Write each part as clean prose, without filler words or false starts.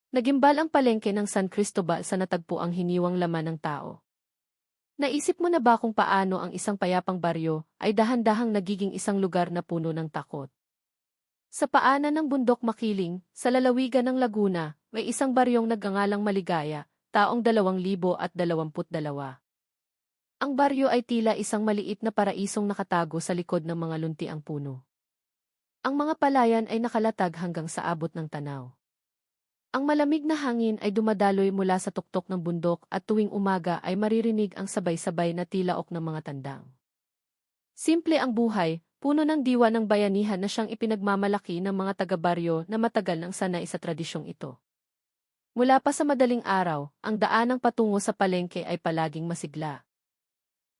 Nagimbal ang palengke ng San Cristobal sa natagpuang hiniwang laman ng tao. Naisip mo na ba kung paano ang isang payapang baryo ay dahan-dahang nagiging isang lugar na puno ng takot? Sa paanan ng bundok Makiling, sa lalawigan ng Laguna, may isang baryong nagngangalang Maligaya, taong 2022. Ang baryo ay tila isang maliit na paraisong nakatago sa likod ng mga luntiang puno. Ang mga palayan ay nakalatag hanggang sa abot ng tanaw. Ang malamig na hangin ay dumadaloy mula sa tuktok ng bundok at tuwing umaga ay maririnig ang sabay-sabay na tilaok ng mga tandang. Simple ang buhay, puno ng diwa ng bayanihan na siyang ipinagmamalaki ng mga taga-baryo na matagal nang sanay sa tradisyong ito. Mula pa sa madaling araw, ang daanang patungo sa palengke ay palaging masigla.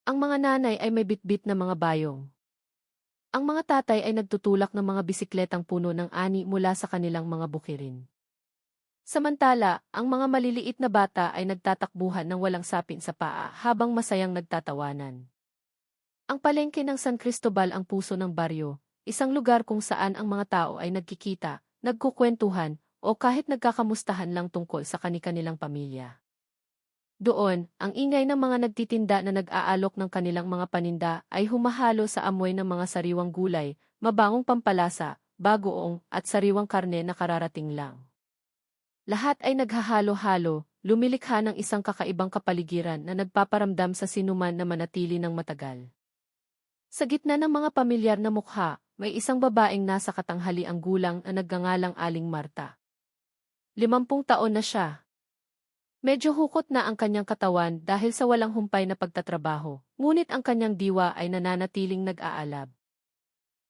Ang mga nanay ay may bitbit na mga bayong. Ang mga tatay ay nagtutulak ng mga bisikletang puno ng ani mula sa kanilang mga bukirin. Samantala, ang mga maliliit na bata ay nagtatakbuhan ng walang sapin sa paa habang masayang nagtatawanan. Ang palengke ng San Cristobal ang puso ng baryo, isang lugar kung saan ang mga tao ay nagkikita, nagkukwentuhan, o kahit nagkakamustahan lang tungkol sa kani-kanilang pamilya. Doon, ang ingay ng mga nagtitinda na nag-aalok ng kanilang mga paninda ay humahalo sa amoy ng mga sariwang gulay, mabangong pampalasa, bagoong, at sariwang karne na kararating lang. Lahat ay naghahalo-halo, lumilikha ng isang kakaibang kapaligiran na nagpaparamdam sa sinuman na manatili ng matagal. Sa gitna ng mga pamilyar na mukha, may isang babaeng nasa katanghali ang gulang na nagngangalang Aling Marta. 50 taon na siya. Medyo hukot na ang kanyang katawan dahil sa walang humpay na pagtatrabaho, ngunit ang kanyang diwa ay nananatiling nag-aalab.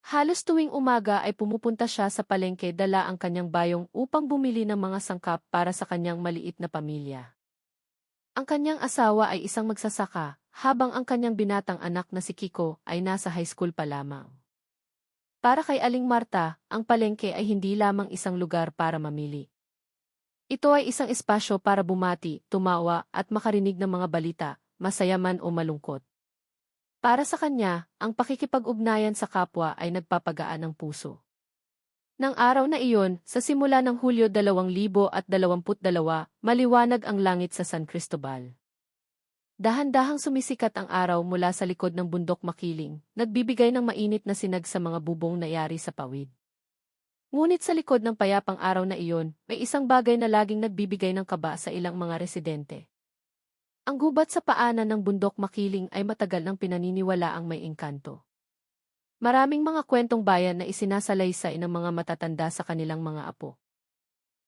Halos tuwing umaga ay pumupunta siya sa palengke dala ang kanyang bayong upang bumili ng mga sangkap para sa kanyang maliit na pamilya. Ang kanyang asawa ay isang magsasaka, habang ang kanyang binatang anak na si Kiko ay nasa high school pa lamang. Para kay Aling Marta, ang palengke ay hindi lamang isang lugar para mamili. Ito ay isang espasyo para bumati, tumawa at makarinig ng mga balita, masaya man o malungkot. Para sa kanya, ang pakikipag-ugnayan sa kapwa ay nagpapagaan ng puso. Nang araw na iyon, sa simula ng Hulyo 2022, maliwanag ang langit sa San Cristobal. Dahan-dahang sumisikat ang araw mula sa likod ng bundok Makiling, nagbibigay ng mainit na sinag sa mga bubong na yari sa pawid. Ngunit sa likod ng payapang araw na iyon, may isang bagay na laging nagbibigay ng kaba sa ilang mga residente. Ang gubat sa paanan ng bundok Makiling ay matagal nang pinaniniwala ang may engkanto. Maraming mga kwentong bayan na isinasalaysay ng mga matatanda sa kanilang mga apo.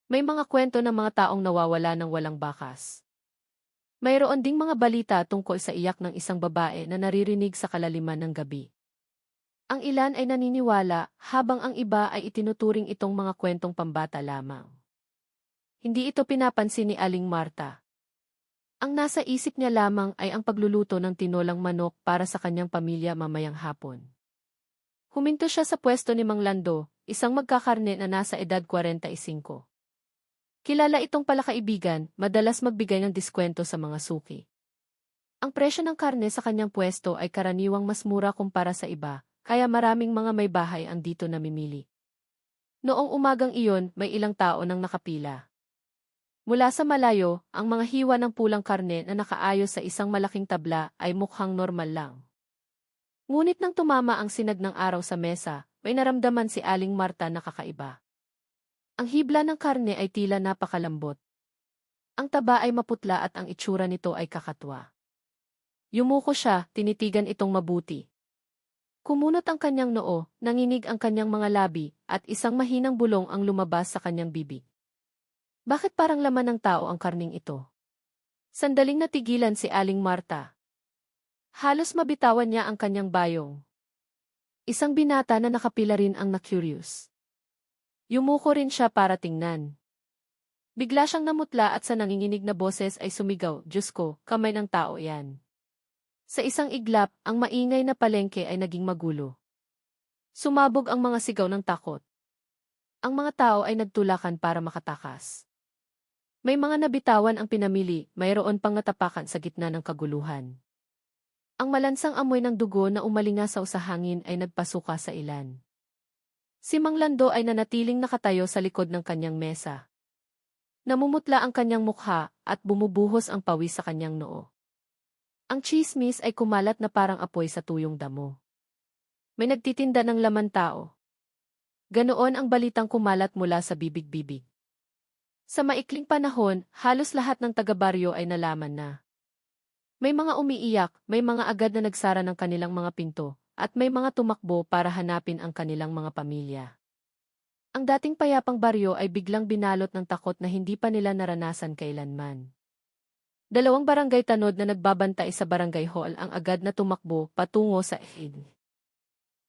May mga kwento ng mga taong nawawala ng walang bakas. Mayroon ding mga balita tungkol sa iyak ng isang babae na naririnig sa kalaliman ng gabi. Ang ilan ay naniniwala, habang ang iba ay itinuturing itong mga kwentong pambata lamang. Hindi ito pinapansin ni Aling Marta. Ang nasa isip niya lamang ay ang pagluluto ng tinolang manok para sa kanyang pamilya mamayang hapon. Huminto siya sa pwesto ni Mang Lando, isang magkakarne na nasa edad 45. Kilala itong palakaibigan, madalas magbigay ng diskwento sa mga suki. Ang presyo ng karne sa kanyang pwesto ay karaniwang mas mura kumpara sa iba, kaya maraming mga may bahay ang dito namimili. Noong umagang iyon, may ilang tao nang nakapila. Mula sa malayo, ang mga hiwa ng pulang karne na nakaayos sa isang malaking tabla ay mukhang normal lang. Ngunit nang tumama ang sinag ng araw sa mesa, may naramdaman si Aling Marta na kakaiba. Ang hibla ng karne ay tila napakalambot. Ang taba ay maputla at ang itsura nito ay kakatwa. Yumuko siya, tinitigan itong mabuti. Kumunot ang kanyang noo, nanginig ang kanyang mga labi, at isang mahinang bulong ang lumabas sa kanyang bibig. Bakit parang laman ng tao ang karning ito? Sandaling natigilan si Aling Marta. Halos mabitawan niya ang kanyang bayong. Isang binata na nakapila rin ang na-curious. Yumuko rin siya para tingnan. Bigla siyang namutla at sa nanginginig na boses ay sumigaw, "Diyos ko, kamay ng tao yan." Sa isang iglap, ang maingay na palengke ay naging magulo. Sumabog ang mga sigaw ng takot. Ang mga tao ay nagtulakan para makatakas. May mga nabitawan ang pinamili, mayroon pang natapakan sa gitna ng kaguluhan. Ang malansang amoy ng dugo na umalingasaw sa hangin ay nagpasuka sa ilan. Si Mang Lando ay nanatiling nakatayo sa likod ng kanyang mesa. Namumutla ang kanyang mukha at bumubuhos ang pawis sa kanyang noo. Ang tsismis ay kumalat na parang apoy sa tuyong damo. May nagtitinda ng laman tao. Ganoon ang balitang kumalat mula sa bibig-bibig. Sa maikling panahon, halos lahat ng taga-baryo ay nalaman na. May mga umiiyak, may mga agad na nagsara ng kanilang mga pinto, at may mga tumakbo para hanapin ang kanilang mga pamilya. Ang dating payapang baryo ay biglang binalot ng takot na hindi pa nila naranasan kailanman. Dalawang barangay tanod na nagbabantay sa barangay hall ang agad na tumakbo patungo sa ED.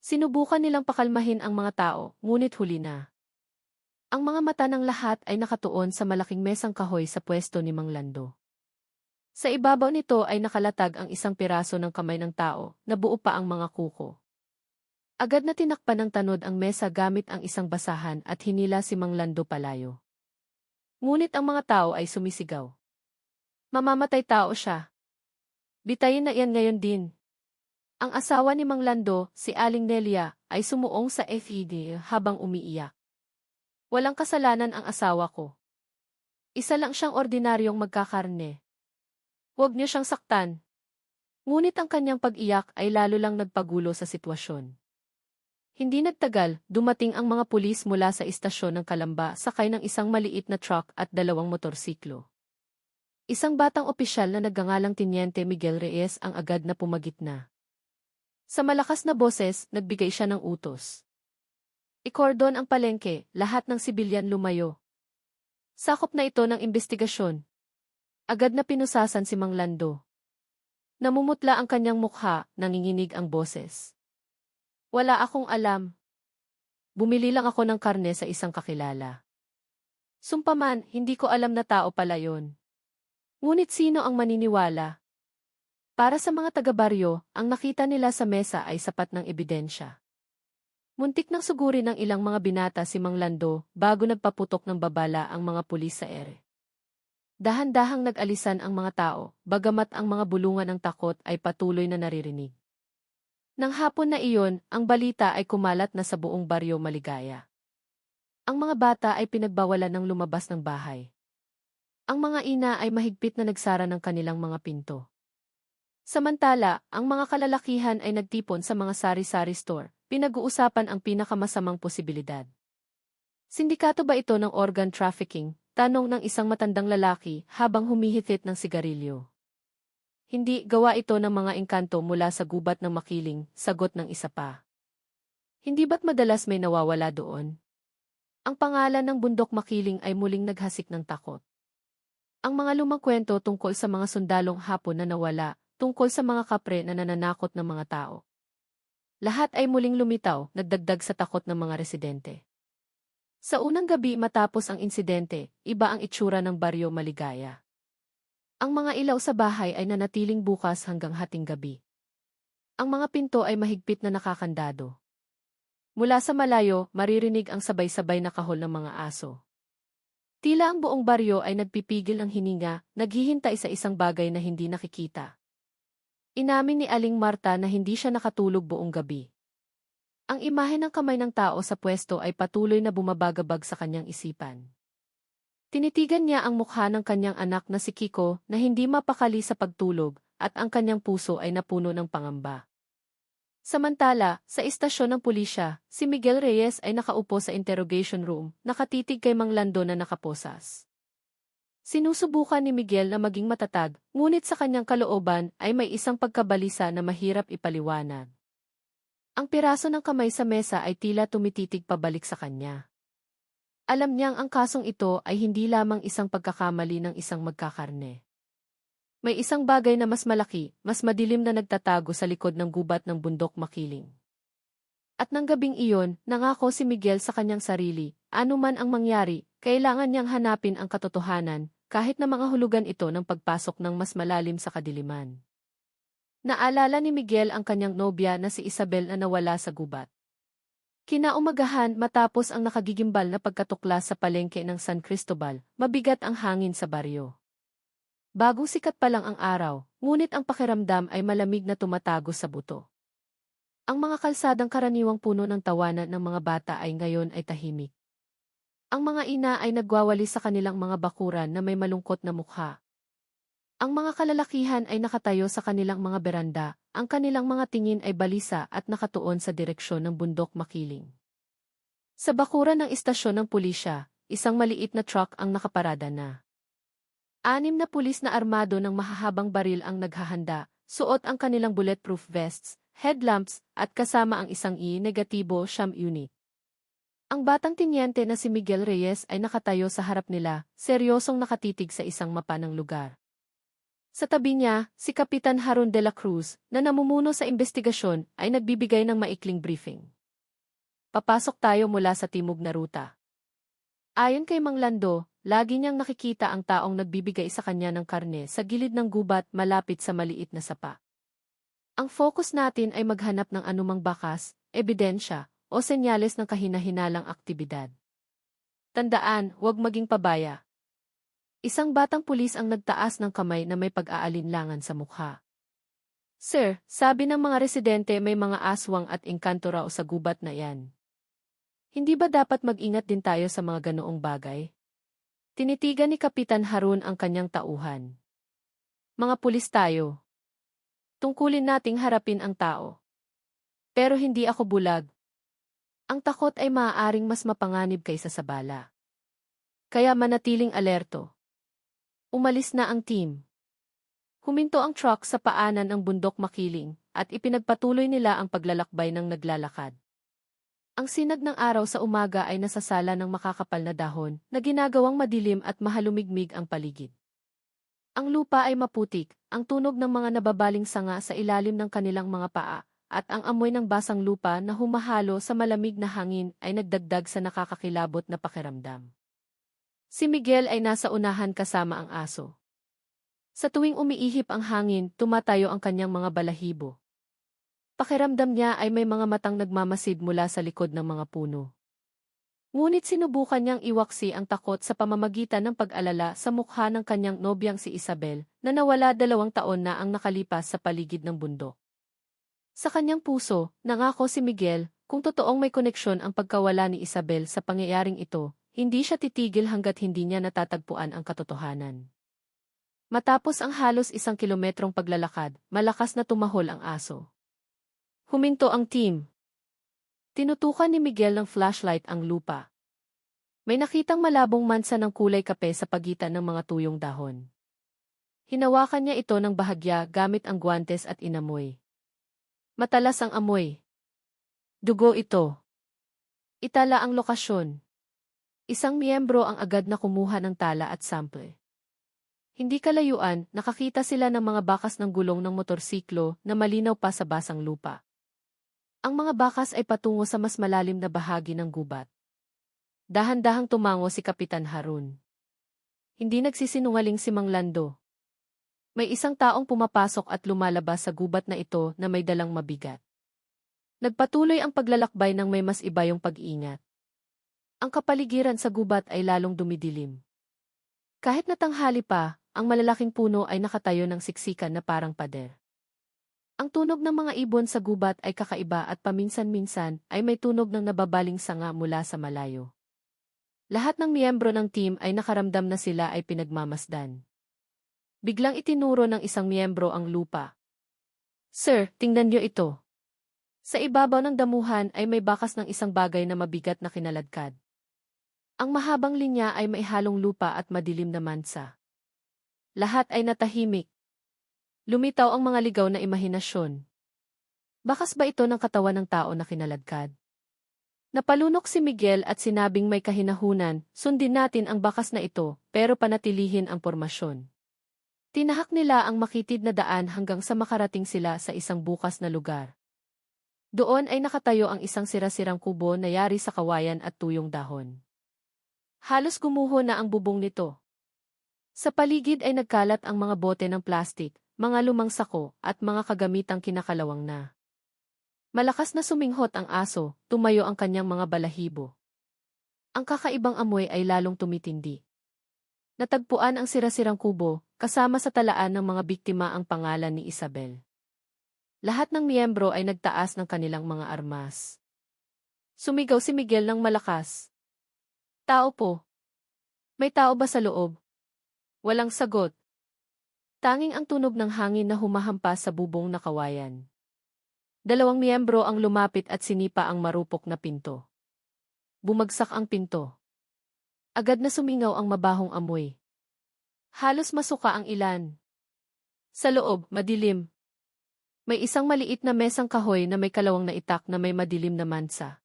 Sinubukan nilang pakalmahin ang mga tao, ngunit huli na. Ang mga mata ng lahat ay nakatuon sa malaking mesang kahoy sa pwesto ni Mang Lando. Sa ibabaw nito ay nakalatag ang isang piraso ng kamay ng tao, na buo pa ang mga kuko. Agad na tinakpan ng tanod ang mesa gamit ang isang basahan at hinila si Mang Lando palayo. Ngunit ang mga tao ay sumisigaw. Mamamatay tao siya. Bitayin na iyan ngayon din. Ang asawa ni Mang Lando, si Aling Nelia, ay sumuong sa FED habang umiiyak. Walang kasalanan ang asawa ko. Isa lang siyang ordinaryong magkakarne. Huwag niyo siyang saktan. Ngunit ang kanyang pag-iyak ay lalo lang nagpagulo sa sitwasyon. Hindi nagtagal, dumating ang mga pulis mula sa istasyon ng Kalamba sakay ng isang maliit na truck at dalawang motorsiklo. Isang batang opisyal na nagngangalang Teniente Miguel Reyes ang agad na pumagitna. Sa malakas na boses, nagbigay siya ng utos. Ikordon ang palengke, lahat ng sibilyan lumayo. Sakop na ito ng investigasyon. Agad na pinusasan si Mang Lando. Namumutla ang kanyang mukha, nanginginig ang boses. Wala akong alam. Bumili lang ako ng karne sa isang kakilala. Sumpaman, hindi ko alam na tao pala yon. Ngunit sino ang maniniwala? Para sa mga taga-baryo, ang nakita nila sa mesa ay sapat ng ebidensya. Muntik nang sugurin ng ilang mga binata si Mang Lando bago nagpaputok ng babala ang mga pulis sa ere. Dahan-dahang nag-alisan ang mga tao, bagamat ang mga bulungan ng takot ay patuloy na naririnig. Nang hapon na iyon, ang balita ay kumalat na sa buong baryo Maligaya. Ang mga bata ay pinagbawalan ng lumabas ng bahay. Ang mga ina ay mahigpit na nagsara ng kanilang mga pinto. Samantala, ang mga kalalakihan ay nagtipon sa mga sari-sari store, pinag-uusapan ang pinakamasamang posibilidad. Sindikato ba ito ng organ trafficking? Tanong ng isang matandang lalaki habang humihitit ng sigarilyo. Hindi, gawa ito ng mga engkanto mula sa gubat ng makiling, sagot ng isa pa. Hindi ba't madalas may nawawala doon? Ang pangalan ng bundok makiling ay muling naghasik ng takot. Ang mga lumang kwento tungkol sa mga sundalong Hapon na nawala, tungkol sa mga kapre na nananakot ng mga tao. Lahat ay muling lumitaw, nagdagdag sa takot ng mga residente. Sa unang gabi matapos ang insidente, iba ang itsura ng baryo Maligaya. Ang mga ilaw sa bahay ay nanatiling bukas hanggang hating gabi. Ang mga pinto ay mahigpit na nakakandado. Mula sa malayo, maririnig ang sabay-sabay na kahol ng mga aso. Tila ang buong baryo ay nagpipigil ng hininga, naghihintay sa isang bagay na hindi nakikita. Inamin ni Aling Marta na hindi siya nakatulog buong gabi. Ang imahe ng kamay ng tao sa pwesto ay patuloy na bumabagabag sa kanyang isipan. Tinitigan niya ang mukha ng kanyang anak na si Kiko na hindi mapakali sa pagtulog at ang kanyang puso ay napuno ng pangamba. Samantala, sa istasyon ng pulisya, si Miguel Reyes ay nakaupo sa interrogation room, nakatitig kay Mang Lando na nakaposas. Sinusubukan ni Miguel na maging matatag, ngunit sa kanyang kalooban ay may isang pagkabalisa na mahirap ipaliwanag. Ang piraso ng kamay sa mesa ay tila tumititig pabalik sa kanya. Alam niyang ang kasong ito ay hindi lamang isang pagkakamali ng isang magkakarne. May isang bagay na mas malaki, mas madilim na nagtatago sa likod ng gubat ng bundok makiling. At nang gabing iyon, nangako si Miguel sa kanyang sarili, anuman ang mangyari, kailangan niyang hanapin ang katotohanan, kahit na mga hulugan ito ng pagpasok ng mas malalim sa kadiliman. Naalala ni Miguel ang kanyang nobya na si Isabel na nawala sa gubat. Kinaumagahan matapos ang nakagigimbal na pagkatuklas sa palengke ng San Cristobal, mabigat ang hangin sa baryo. Bagong sikat pa lang ang araw, ngunit ang pakiramdam ay malamig na tumatago sa buto. Ang mga kalsadang karaniwang puno ng tawanan ng mga bata ay ngayon ay tahimik. Ang mga ina ay nagwawali sa kanilang mga bakuran na may malungkot na mukha. Ang mga kalalakihan ay nakatayo sa kanilang mga beranda, ang kanilang mga tingin ay balisa at nakatuon sa direksyon ng bundok makiling. Sa bakuran ng istasyon ng pulisya, isang maliit na truck ang nakaparada na. 6 na pulis na armado ng mahahabang baril ang naghahanda, suot ang kanilang bulletproof vests, headlamps, at kasama ang isang negatibo siyam unit. Ang batang tinyente na si Miguel Reyes ay nakatayo sa harap nila, seryosong nakatitig sa isang mapa ng lugar. Sa tabi niya, si Kapitan Harun de la Cruz, na namumuno sa investigasyon, ay nagbibigay ng maikling briefing. Papasok tayo mula sa timog na ruta. Ayon kay Mang Lando, lagi niyang nakikita ang taong nagbibigay sa kanya ng karne sa gilid ng gubat malapit sa maliit na sapa. Ang focus natin ay maghanap ng anumang bakas, ebidensya, o senyales ng kahinahinalang aktibidad. Tandaan, huwag maging pabaya. Isang batang pulis ang nagtaas ng kamay na may pag-aalinlangan sa mukha. Sir, sabi ng mga residente may mga aswang at engkanto raw sa gubat na yan. Hindi ba dapat mag-ingat din tayo sa mga ganoong bagay? Tinitigan ni Kapitan Harun ang kanyang tauhan. Mga pulis tayo. Tungkulin nating harapin ang tao. Pero hindi ako bulag. Ang takot ay maaaring mas mapanganib kaysa sa bala. Kaya manatiling alerto. Umalis na ang team. Huminto ang truck sa paanan ng bundok makiling, at ipinagpatuloy nila ang paglalakbay ng naglalakad. Ang sinag ng araw sa umaga ay nasasala ng makakapal na dahon, na ginagawang madilim at mahalumigmig ang paligid. Ang lupa ay maputik, ang tunog ng mga nababaling sanga sa ilalim ng kanilang mga paa, at ang amoy ng basang lupa na humahalo sa malamig na hangin ay nagdagdag sa nakakakilabot na pakiramdam. Si Miguel ay nasa unahan kasama ang aso. Sa tuwing umiihip ang hangin, tumatayo ang kanyang mga balahibo. Pakiramdam niya ay may mga matang nagmamasid mula sa likod ng mga puno. Ngunit sinubukan niyang iwaksi ang takot sa pamamagitan ng pag-alala sa mukha ng kanyang nobyang si Isabel, na nawala 2 taon na ang nakalipas sa paligid ng bundok. Sa kanyang puso, nangako si Miguel, kung totoong may koneksyon ang pagkawala ni Isabel sa pangyayaring ito, hindi siya titigil hanggat hindi niya natatagpuan ang katotohanan. Matapos ang halos 1 kilometrong paglalakad, malakas na tumahol ang aso. Huminto ang team. Tinutukan ni Miguel ng flashlight ang lupa. May nakitang malabong mansa ng kulay kape sa pagitan ng mga tuyong dahon. Hinawakan niya ito ng bahagya gamit ang guwantes at inamoy. Matalas ang amoy. Dugo ito. Itala ang lokasyon. Isang miyembro ang agad na kumuha ng tala at sample. Hindi kalayuan, nakakita sila ng mga bakas ng gulong ng motorsiklo na malinaw pa sa basang lupa. Ang mga bakas ay patungo sa mas malalim na bahagi ng gubat. Dahan-dahang tumango si Kapitan Harun. Hindi nagsisinungaling si Mang Lando. May isang taong pumapasok at lumalabas sa gubat na ito na may dalang mabigat. Nagpatuloy ang paglalakbay ng may mas iba yung pag-iingat. Ang kapaligiran sa gubat ay lalong dumidilim. Kahit na tanghali pa, ang malalaking puno ay nakatayo ng siksikan na parang pader. Ang tunog ng mga ibon sa gubat ay kakaiba at paminsan-minsan ay may tunog ng nababaling sanga mula sa malayo. Lahat ng miyembro ng team ay nakaramdam na sila ay pinagmamasdan. Biglang itinuro ng isang miyembro ang lupa. Sir, tingnan niyo ito. Sa ibabaw ng damuhan ay may bakas ng isang bagay na mabigat na kinaladkad. Ang mahabang linya ay may halong lupa at madilim na mansa. Lahat ay natahimik. Lumitaw ang mga ligaw na imahinasyon. Bakas ba ito ng katawan ng tao na kinaladkad? Napalunok si Miguel at sinabing may kahinahunan, sundin natin ang bakas na ito, pero panatilihin ang pormasyon. Tinahak nila ang makitid na daan hanggang sa makarating sila sa isang bukas na lugar. Doon ay nakatayo ang isang sira-sirang kubo na yari sa kawayan at tuyong dahon. Halos gumuho na ang bubong nito. Sa paligid ay nagkalat ang mga bote ng plastik, mga lumang sako, at mga kagamitang kinakalawang na. Malakas na suminghot ang aso, tumayo ang kanyang mga balahibo. Ang kakaibang amoy ay lalong tumitindi. Natagpuan ang sira-sirang kubo, kasama sa talaan ng mga biktima ang pangalan ni Isabel. Lahat ng miyembro ay nagtaas ng kanilang mga armas. Sumigaw si Miguel ng malakas. Tao po. May tao ba sa loob? Walang sagot. Tanging ang tunog ng hangin na humahampas sa bubong na kawayan. Dalawang miyembro ang lumapit at sinipa ang marupok na pinto. Bumagsak ang pinto. Agad na sumingaw ang mabahong amoy. Halos masuka ang ilan. Sa loob, madilim. May isang maliit na mesang kahoy na may kalawang na itak na may madilim na mansa.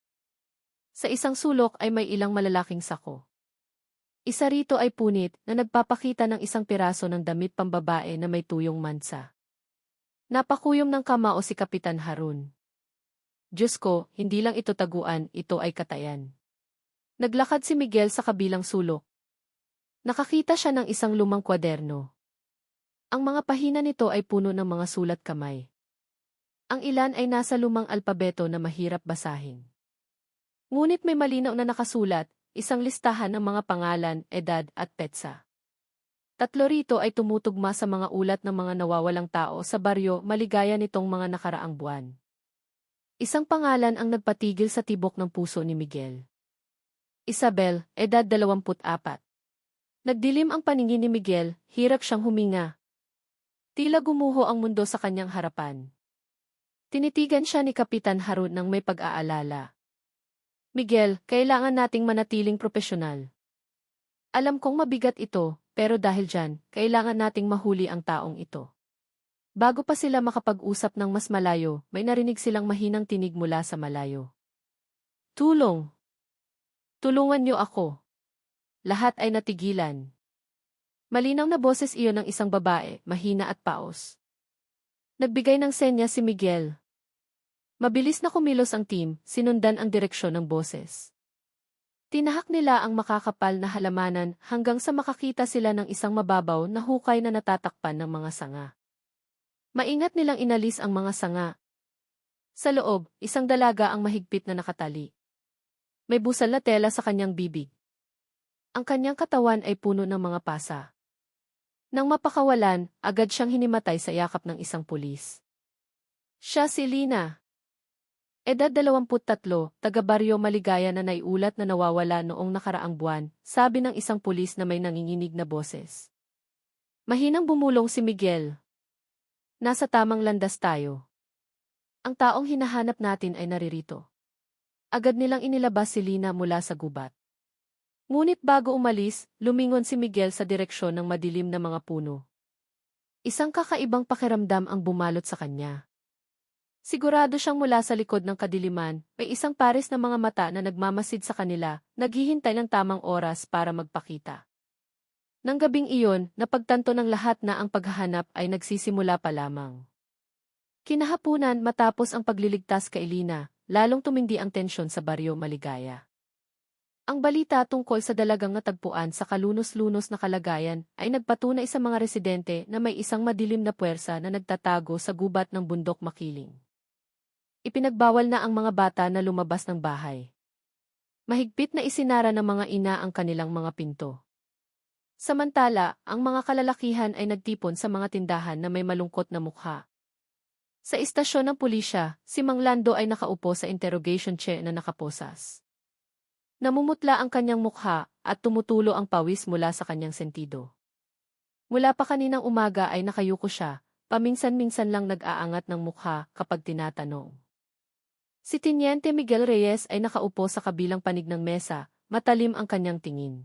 Sa isang sulok ay may ilang malalaking sako. Isa rito ay punit na nagpapakita ng isang piraso ng damit pambabae na may tuyong mansa. Napakuyom ng kamao si Kapitan Harun. Diyos ko, hindi lang ito taguan, ito ay katayan. Naglakad si Miguel sa kabilang sulok. Nakakita siya ng isang lumang kwaderno. Ang mga pahina nito ay puno ng mga sulat kamay. Ang ilan ay nasa lumang alpabeto na mahirap basahin. Ngunit may malinaw na nakasulat, isang listahan ng mga pangalan, edad at petsa. Tatlo rito ay tumutugma sa mga ulat ng mga nawawalang tao sa baryo Maligaya nitong mga nakaraang buwan. Isang pangalan ang nagpatigil sa tibok ng puso ni Miguel. Isabel, edad 24. Nagdilim ang paningin ni Miguel, hirap siyang huminga. Tila gumuho ang mundo sa kanyang harapan. Tinitigan siya ni Kapitan Harun nang may pag-aalala. Miguel, kailangan nating manatiling propesyonal. Alam kong mabigat ito, pero dahil dyan, kailangan nating mahuli ang taong ito. Bago pa sila makapag-usap ng mas malayo, may narinig silang mahinang tinig mula sa malayo. Tulong! Tulungan niyo ako. Lahat ay natigilan. Malinaw na boses iyon ng isang babae, mahina at paos. Nagbigay ng senya si Miguel. Mabilis na kumilos ang team, sinundan ang direksyon ng boses. Tinahak nila ang makakapal na halamanan hanggang sa makakita sila ng isang mababaw na hukay na natatakpan ng mga sanga. Maingat nilang inalis ang mga sanga. Sa loob, isang dalaga ang mahigpit na nakatali. May busal na tela sa kanyang bibig. Ang kanyang katawan ay puno ng mga pasa. Nang mapakawalan, agad siyang hinimatay sa yakap ng isang pulis. Siya si Lina. Edad 23, taga-baryo Maligaya na naiulat na nawawala noong nakaraang buwan, sabi ng isang pulis na may nanginginig na boses. Mahinang bumulong si Miguel. Nasa tamang landas tayo. Ang taong hinahanap natin ay naririto. Agad nilang inilabas si Lina mula sa gubat. Ngunit bago umalis, lumingon si Miguel sa direksyon ng madilim na mga puno. Isang kakaibang pakiramdam ang bumalot sa kanya. Sigurado siyang mula sa likod ng kadiliman, may isang pares na mga mata na nagmamasid sa kanila, naghihintay ng tamang oras para magpakita. Nang gabing iyon, napagtanto ng lahat na ang paghahanap ay nagsisimula pa lamang. Kinahapunan matapos ang pagliligtas kay Lina, lalong tumindi ang tensyon sa baryo Maligaya. Ang balita tungkol sa dalagang natagpuan sa kalunos-lunos na kalagayan ay nagpatunay sa mga residente na may isang madilim na puwersa na nagtatago sa gubat ng bundok Makiling. Ipinagbawal na ang mga bata na lumabas ng bahay. Mahigpit na isinara ng mga ina ang kanilang mga pinto. Samantala, ang mga kalalakihan ay nagtipon sa mga tindahan na may malungkot na mukha. Sa istasyon ng pulisya, si Mang Lando ay nakaupo sa interrogation chair na nakaposas. Namumutla ang kanyang mukha at tumutulo ang pawis mula sa kanyang sentido. Mula pa kaninang umaga ay nakayuko siya, paminsan-minsan lang nag-aangat ng mukha kapag tinatanong. Si Teniente Miguel Reyes ay nakaupo sa kabilang panig ng mesa, matalim ang kanyang tingin.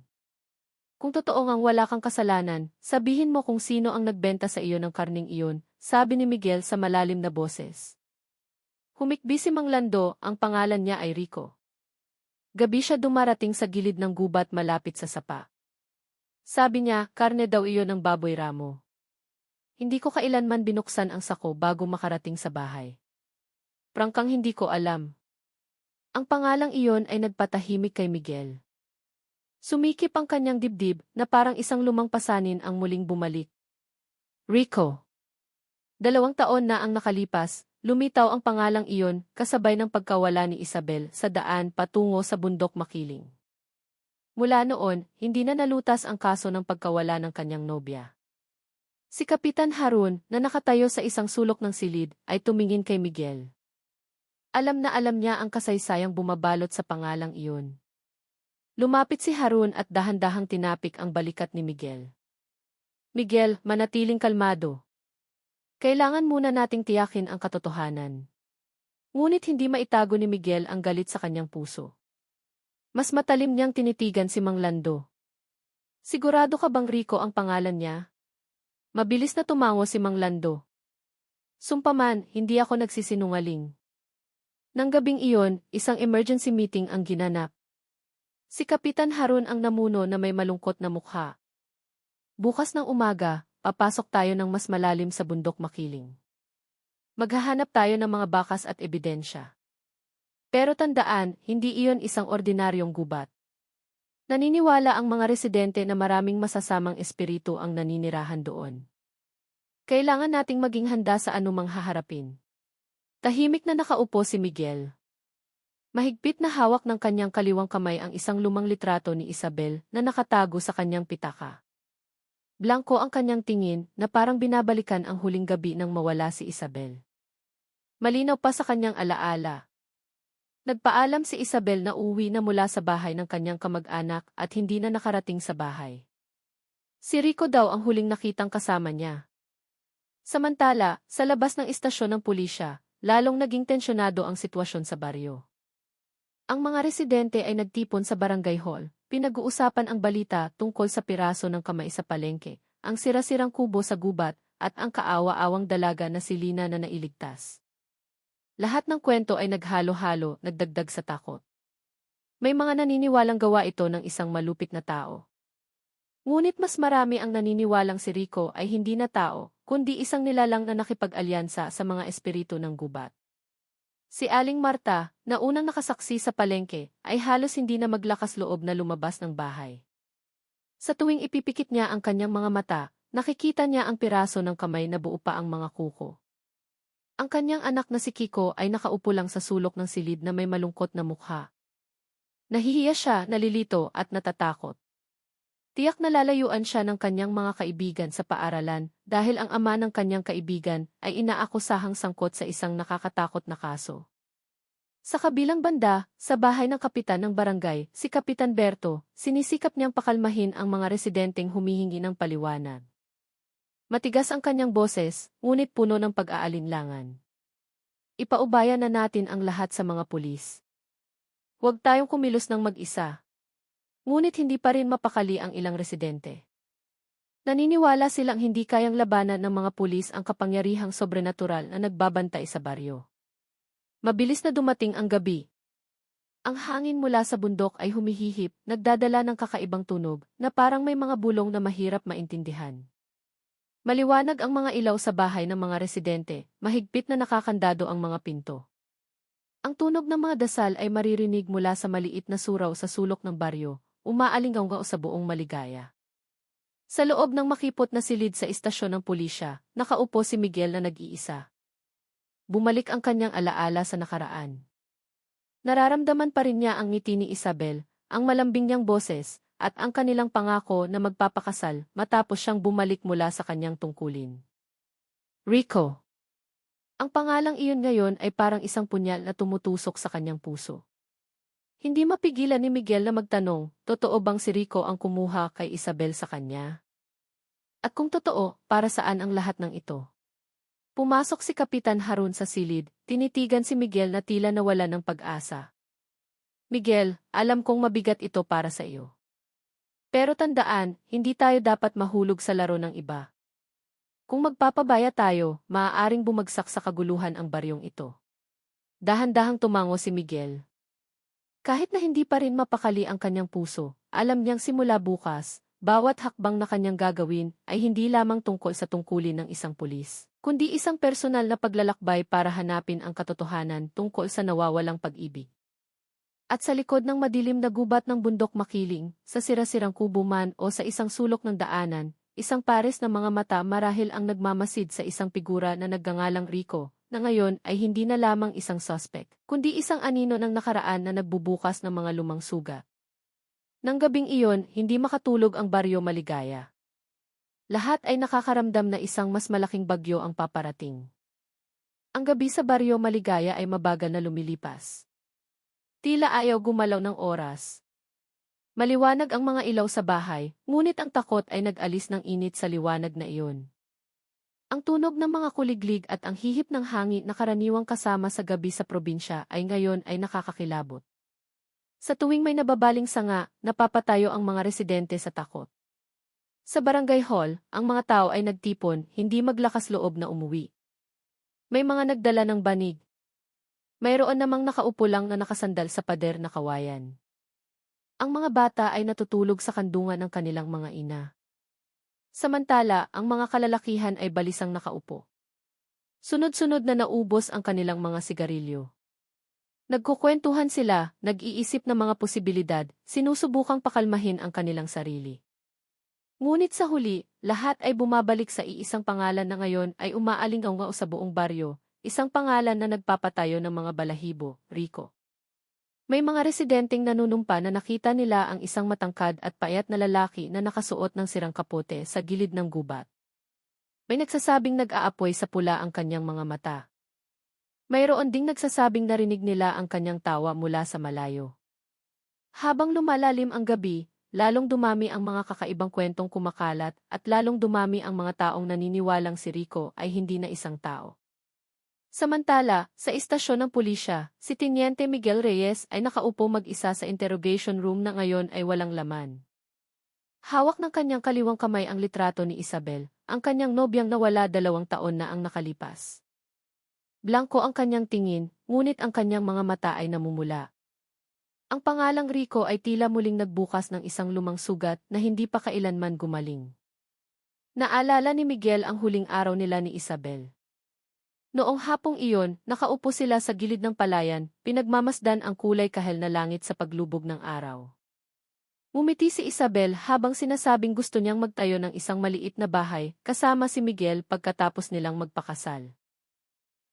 Kung totoo ngang wala kang kasalanan, sabihin mo kung sino ang nagbenta sa iyo ng karning iyon, sabi ni Miguel sa malalim na boses. Humikbi si Mang Lando, ang pangalan niya ay Rico. Gabi siya dumarating sa gilid ng gubat malapit sa sapa. Sabi niya, karne daw iyon ng baboy ramo. Hindi ko kailanman binuksan ang sako bago makarating sa bahay. Prangkang hindi ko alam. Ang pangalang iyon ay nagpatahimik kay Miguel. Sumikip ang kanyang dibdib na parang isang lumang pasanin ang muling bumalik. Rico. 2 taon na ang nakalipas. Lumitaw ang pangalang iyon kasabay ng pagkawala ni Isabel sa daan patungo sa bundok Makiling. Mula noon, hindi na nalutas ang kaso ng pagkawala ng kanyang nobya. Si Kapitan Harun, na nakatayo sa isang sulok ng silid, ay tumingin kay Miguel. Alam na alam niya ang kasaysayang bumabalot sa pangalang iyon. Lumapit si Harun at dahan-dahang tinapik ang balikat ni Miguel. Miguel, manatiling kalmado. Kailangan muna nating tiyakin ang katotohanan. Ngunit hindi maitago ni Miguel ang galit sa kanyang puso. Mas matalim niyang tinitigan si Mang Lando. Sigurado ka bang Rico ang pangalan niya? Mabilis na tumango si Mang Lando. Sumpaman, hindi ako nagsisinungaling. Nang gabing iyon, isang emergency meeting ang ginanap. Si Kapitan Harun ang namuno na may malungkot na mukha. Bukas ng umaga, papasok tayo ng mas malalim sa bundok Makiling. Maghahanap tayo ng mga bakas at ebidensya. Pero tandaan, hindi iyon isang ordinaryong gubat. Naniniwala ang mga residente na maraming masasamang espiritu ang naninirahan doon. Kailangan nating maging handa sa anumang haharapin. Tahimik na nakaupo si Miguel. Mahigpit na hawak ng kanyang kaliwang kamay ang isang lumang litrato ni Isabel na nakatago sa kanyang pitaka. Blanko ang kanyang tingin na parang binabalikan ang huling gabi nang mawala si Isabel. Malinaw pa sa kanyang alaala. Nagpaalam si Isabel na uuwi na mula sa bahay ng kanyang kamag-anak at hindi na nakarating sa bahay. Si Rico daw ang huling nakitang kasama niya. Samantala, sa labas ng istasyon ng pulisya, lalong naging tensyonado ang sitwasyon sa baryo. Ang mga residente ay nagtipon sa barangay hall, pinag-uusapan ang balita tungkol sa piraso ng kamay sa palengke, ang sira-sirang kubo sa gubat, at ang kaawa-awang dalaga na si Lina na nailigtas. Lahat ng kwento ay naghalo-halo, nagdagdag sa takot. May mga naniniwalang gawa ito ng isang malupit na tao. Ngunit mas marami ang naniniwalang si Rico ay hindi na tao, kundi isang nilalang na nakipag-alyansa sa mga espiritu ng gubat. Si Aling Marta, na unang nakasaksi sa palengke, ay halos hindi na maglakas loob na lumabas ng bahay. Sa tuwing ipipikit niya ang kanyang mga mata, nakikita niya ang piraso ng kamay na buo pa ang mga kuko. Ang kanyang anak na si Kiko ay nakaupo lang sa sulok ng silid na may malungkot na mukha. Nahihiya siya, nalilito at natatakot. Tiyak na lalayuan siya ng kanyang mga kaibigan sa paaralan dahil ang ama ng kanyang kaibigan ay inaakusahang sangkot sa isang nakakatakot na kaso. Sa kabilang banda, sa bahay ng kapitan ng barangay, si Kapitan Berto, sinisikap niyang pakalmahin ang mga residenteng humihingi ng paliwanag. Matigas ang kanyang boses, ngunit puno ng pag-aalinlangan. Ipaubaya na natin ang lahat sa mga pulis. Huwag tayong kumilos ng mag-isa. Ngunit hindi pa rin mapakali ang ilang residente. Naniniwala silang hindi kayang labanan ng mga pulis ang kapangyarihang sobrenatural na nagbabantay sa baryo. Mabilis na dumating ang gabi. Ang hangin mula sa bundok ay humihihip, nagdadala ng kakaibang tunog na parang may mga bulong na mahirap maintindihan. Maliwanag ang mga ilaw sa bahay ng mga residente, mahigpit na nakakandado ang mga pinto. Ang tunog ng mga dasal ay maririnig mula sa maliit na surau sa sulok ng baryo, umaalinggaw sa buong Maligaya. Sa loob ng makipot na silid sa istasyon ng pulisya, nakaupo si Miguel na nag-iisa. Bumalik ang kanyang alaala sa nakaraan. Nararamdaman pa rin niya ang ngiti ni Isabel, ang malambing niyang boses, at ang kanilang pangako na magpapakasal matapos siyang bumalik mula sa kanyang tungkulin. Rico. Ang pangalang iyon ngayon ay parang isang punyal na tumutusok sa kanyang puso. Hindi mapigilan ni Miguel na magtanong, totoo bang si Rico ang kumuha kay Isabel sa kanya? At kung totoo, para saan ang lahat ng ito? Pumasok si Kapitan Harun sa silid, tinitigan si Miguel na tila nawala ng pag-asa. Miguel, alam kong mabigat ito para sa iyo. Pero tandaan, hindi tayo dapat mahulog sa laro ng iba. Kung magpapabaya tayo, maaaring bumagsak sa kaguluhan ang baryong ito. Dahan-dahang tumango si Miguel. Kahit na hindi pa rin mapakali ang kanyang puso, alam niyang simula bukas, bawat hakbang na kanyang gagawin ay hindi lamang tungkol sa tungkulin ng isang pulis, kundi isang personal na paglalakbay para hanapin ang katotohanan tungkol sa nawawalang pag-ibig. At sa likod ng madilim na gubat ng bundok Makiling, sa sira-sirang kubo man o sa isang sulok ng daanan, isang pares ng mga mata marahil ang nagmamasid sa isang figura na nagngangalang Rico, na ngayon ay hindi na lamang isang suspect, kundi isang anino ng nakaraan na nagbubukas ng mga lumang sugat. Nang gabing iyon, hindi makatulog ang baryo Maligaya. Lahat ay nakakaramdam na isang mas malaking bagyo ang paparating. Ang gabi sa baryo Maligaya ay mabagal na lumilipas. Tila ayaw gumalaw ng oras. Maliwanag ang mga ilaw sa bahay, ngunit ang takot ay nag-alis ng init sa liwanag na iyon. Ang tunog ng mga kuliglig at ang hihip ng hangin na karaniwang kasama sa gabi sa probinsya ay ngayon ay nakakakilabot. Sa tuwing may nababaling sanga, napapatayo ang mga residente sa takot. Sa barangay hall, ang mga tao ay nagtipon, hindi maglakas loob na umuwi. May mga nagdala ng banig. Mayroon namang nakaupo lang na nakasandal sa pader na kawayan. Ang mga bata ay natutulog sa kandungan ng kanilang mga ina. Samantala, ang mga kalalakihan ay balisang nakaupo. Sunod-sunod na naubos ang kanilang mga sigarilyo. Nagkukwentuhan sila, nag-iisip ng mga posibilidad, sinusubukang pakalmahin ang kanilang sarili. Ngunit sa huli, lahat ay bumabalik sa iisang pangalan na ngayon ay umaalingaw sa buong baryo, isang pangalan na nagpapatayo ng mga balahibo, Rico. May mga residenteng nanunumpa na nakita nila ang isang matangkad at payat na lalaki na nakasuot ng sirang kapote sa gilid ng gubat. May nagsasabing nag-aapoy sa pula ang kanyang mga mata. Mayroon ding nagsasabing narinig nila ang kanyang tawa mula sa malayo. Habang lumalalim ang gabi, lalong dumami ang mga kakaibang kwentong kumakalat at lalong dumami ang mga taong naniniwalang si Rico ay hindi na isang tao. Samantala, sa istasyon ng pulisya, si Teniente Miguel Reyes ay nakaupo mag-isa sa interrogation room na ngayon ay walang laman. Hawak ng kanyang kaliwang kamay ang litrato ni Isabel, ang kanyang nobyang nawala 2 taon na ang nakalipas. Blanko ang kanyang tingin, ngunit ang kanyang mga mata ay namumula. Ang pangalang Rico ay tila muling nagbukas ng isang lumang sugat na hindi pa kailanman gumaling. Naalala ni Miguel ang huling araw nila ni Isabel. Noong hapong iyon, nakaupo sila sa gilid ng palayan, pinagmamasdan ang kulay kahel na langit sa paglubog ng araw. Ngumiti si Isabel habang sinasabing gusto niyang magtayo ng isang maliit na bahay kasama si Miguel pagkatapos nilang magpakasal.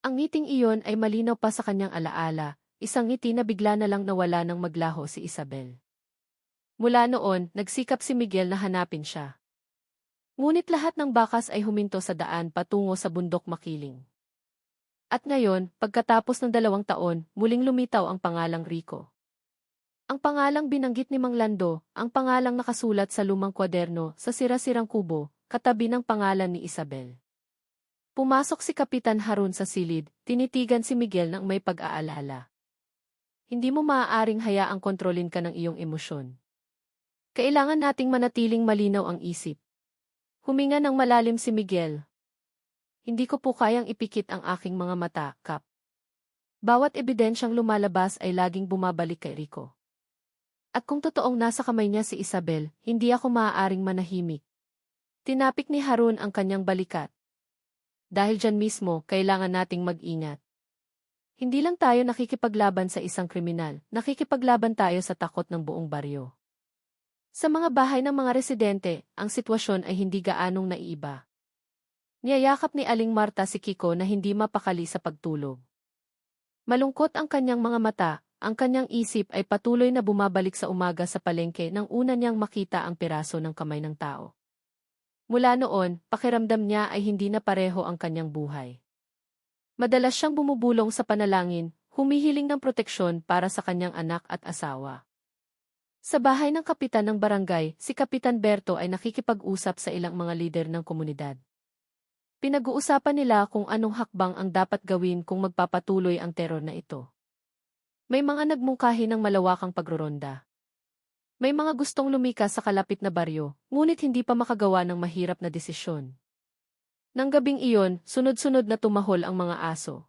Ang ngiting iyon ay malinaw pa sa kanyang alaala, isang ngiti na bigla na lang nawala nang maglaho si Isabel. Mula noon, nagsikap si Miguel na hanapin siya. Ngunit lahat ng bakas ay huminto sa daan patungo sa bundok makiling. At ngayon, pagkatapos ng 2 taon, muling lumitaw ang pangalang Rico. Ang pangalang binanggit ni Mang Lando, ang pangalang nakasulat sa lumang kwaderno sa sira-sirang kubo, katabi ng pangalan ni Isabel. Pumasok si Kapitan Harun sa silid, tinitigan si Miguel ng may pag-aalala. Hindi mo maaaring hayaang kontrolin ka ng iyong emosyon. Kailangan nating manatiling malinaw ang isip. Huminga ng malalim si Miguel. Hindi ko po kayang ipikit ang aking mga mata, Kap. Bawat ebidensyang lumalabas ay laging bumabalik kay Rico. At kung totoong nasa kamay niya si Isabel, hindi ako maaaring manahimik. Tinapik ni Harun ang kanyang balikat. Dahil dyan mismo, kailangan nating mag-ingat. Hindi lang tayo nakikipaglaban sa isang kriminal, nakikipaglaban tayo sa takot ng buong baryo. Sa mga bahay ng mga residente, ang sitwasyon ay hindi gaanong naiiba. Niyayakap ni Aling Marta si Kiko na hindi mapakali sa pagtulog. Malungkot ang kanyang mga mata, ang kanyang isip ay patuloy na bumabalik sa umaga sa palengke nang una niyang makita ang piraso ng kamay ng tao. Mula noon, pakiramdam niya ay hindi na pareho ang kanyang buhay. Madalas siyang bumubulong sa panalangin, humihiling ng proteksyon para sa kanyang anak at asawa. Sa bahay ng kapitan ng barangay, si Kapitan Berto ay nakikipag-usap sa ilang mga lider ng komunidad. Pinag-uusapan nila kung anong hakbang ang dapat gawin kung magpapatuloy ang teror na ito. May mga nagmungkahi ng malawakang pagroronda. May mga gustong lumikas sa kalapit na baryo, ngunit hindi pa makagawa ng mahirap na desisyon. Nang gabing iyon, sunod-sunod na tumahol ang mga aso.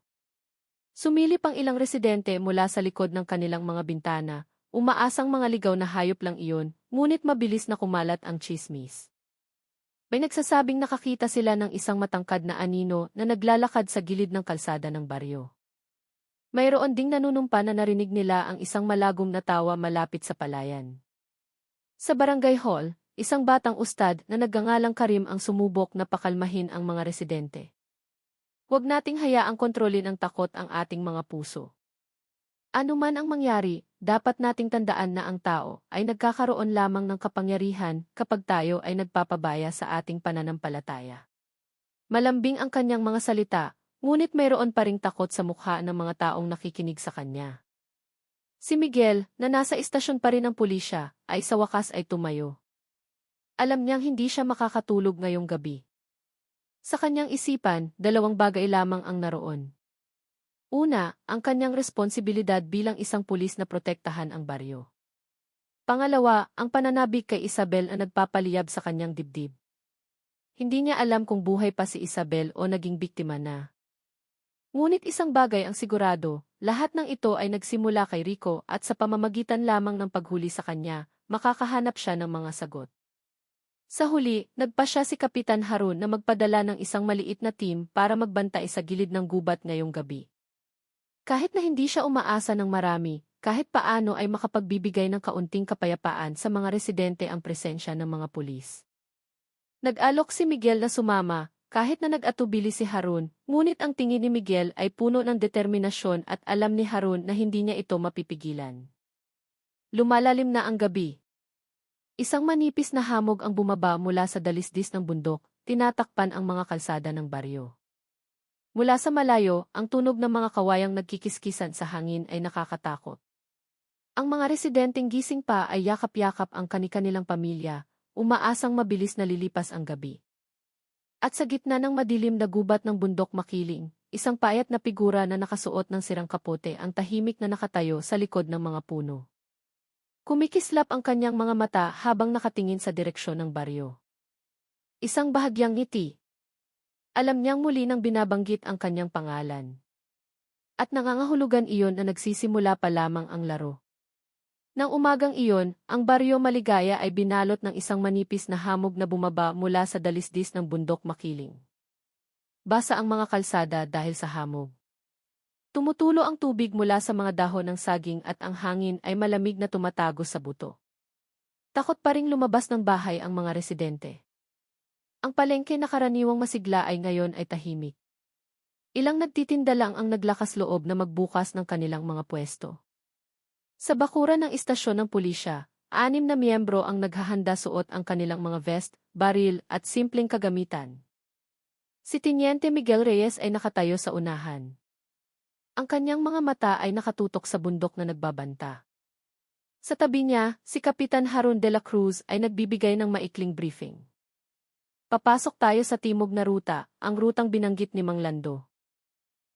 Sumilip ang ilang residente mula sa likod ng kanilang mga bintana, umaasang mga ligaw na hayop lang iyon, ngunit mabilis na kumalat ang tsismis. May nagsasabing nakakita sila ng isang matangkad na anino na naglalakad sa gilid ng kalsada ng baryo. Mayroon ding nanunumpa na narinig nila ang isang malagom na tawa malapit sa palayan. Sa barangay hall, isang batang ustad na nagngangalang Karim ang sumubok na pakalmahin ang mga residente. Huwag nating hayaang kontrolin ang takot ang ating mga puso. Ano man ang mangyari, dapat nating tandaan na ang tao ay nagkakaroon lamang ng kapangyarihan kapag tayo ay nagpapabaya sa ating pananampalataya. Malambing ang kanyang mga salita, ngunit mayroon pa ring takot sa mukha ng mga taong nakikinig sa kanya. Si Miguel, na nasa istasyon pa rin ng pulisya, ay sa wakas ay tumayo. Alam niyang hindi siya makakatulog ngayong gabi. Sa kanyang isipan, dalawang bagay lamang ang naroon. Una, ang kanyang responsibilidad bilang isang pulis na protektahan ang baryo. Pangalawa, ang pananabik kay Isabel ang nagpapaliyab sa kanyang dibdib. Hindi niya alam kung buhay pa si Isabel o naging biktima na. Ngunit isang bagay ang sigurado, lahat ng ito ay nagsimula kay Rico at sa pamamagitan lamang ng paghuli sa kanya, makakahanap siya ng mga sagot. Sa huli, nagpasya si Kapitan Harun na magpadala ng isang maliit na team para magbantay sa gilid ng gubat ngayong gabi. Kahit na hindi siya umaasa ng marami, kahit paano ay makapagbibigay ng kaunting kapayapaan sa mga residente ang presensya ng mga pulis. Nag-alok si Miguel na sumama, kahit na nag-atubili si Harun, ngunit ang tingin ni Miguel ay puno ng determinasyon at alam ni Harun na hindi niya ito mapipigilan. Lumalalim na ang gabi. Isang manipis na hamog ang bumaba mula sa dalisdis ng bundok, tinatakpan ang mga kalsada ng baryo. Mula sa malayo, ang tunog ng mga kawayang nagkikiskisan sa hangin ay nakakatakot. Ang mga residenteng gising pa ay yakap-yakap ang kani-kanilang pamilya, umaasang mabilis na lilipas ang gabi. At sa gitna ng madilim na gubat ng bundok makiling, isang payat na figura na nakasuot ng sirang kapote ang tahimik na nakatayo sa likod ng mga puno. Kumikislap ang kanyang mga mata habang nakatingin sa direksyon ng baryo. Isang bahagyang ngiti. Alam niyang muli nang binabanggit ang kanyang pangalan. At nangangahulugan iyon na nagsisimula pa lamang ang laro. Nang umagang iyon, ang baryo Maligaya ay binalot ng isang manipis na hamog na bumaba mula sa dalisdis ng bundok makiling. Basa ang mga kalsada dahil sa hamog. Tumutulo ang tubig mula sa mga dahon ng saging at ang hangin ay malamig na tumatago sa buto. Takot pa ring lumabas ng bahay ang mga residente. Ang palengke na karaniwang masigla ay ngayon ay tahimik. Ilang nagtitinda lang ang naglakas loob na magbukas ng kanilang mga pwesto. Sa bakuran ng istasyon ng pulisya, 6 na miyembro ang naghahanda suot ang kanilang mga vest, baril at simpleng kagamitan. Si Teniente Miguel Reyes ay nakatayo sa unahan. Ang kanyang mga mata ay nakatutok sa bundok na nagbabanta. Sa tabi niya, si Kapitan Harun de la Cruz ay nagbibigay ng maikling briefing. Papasok tayo sa timog na ruta, ang rutang binanggit ni Mang Lando.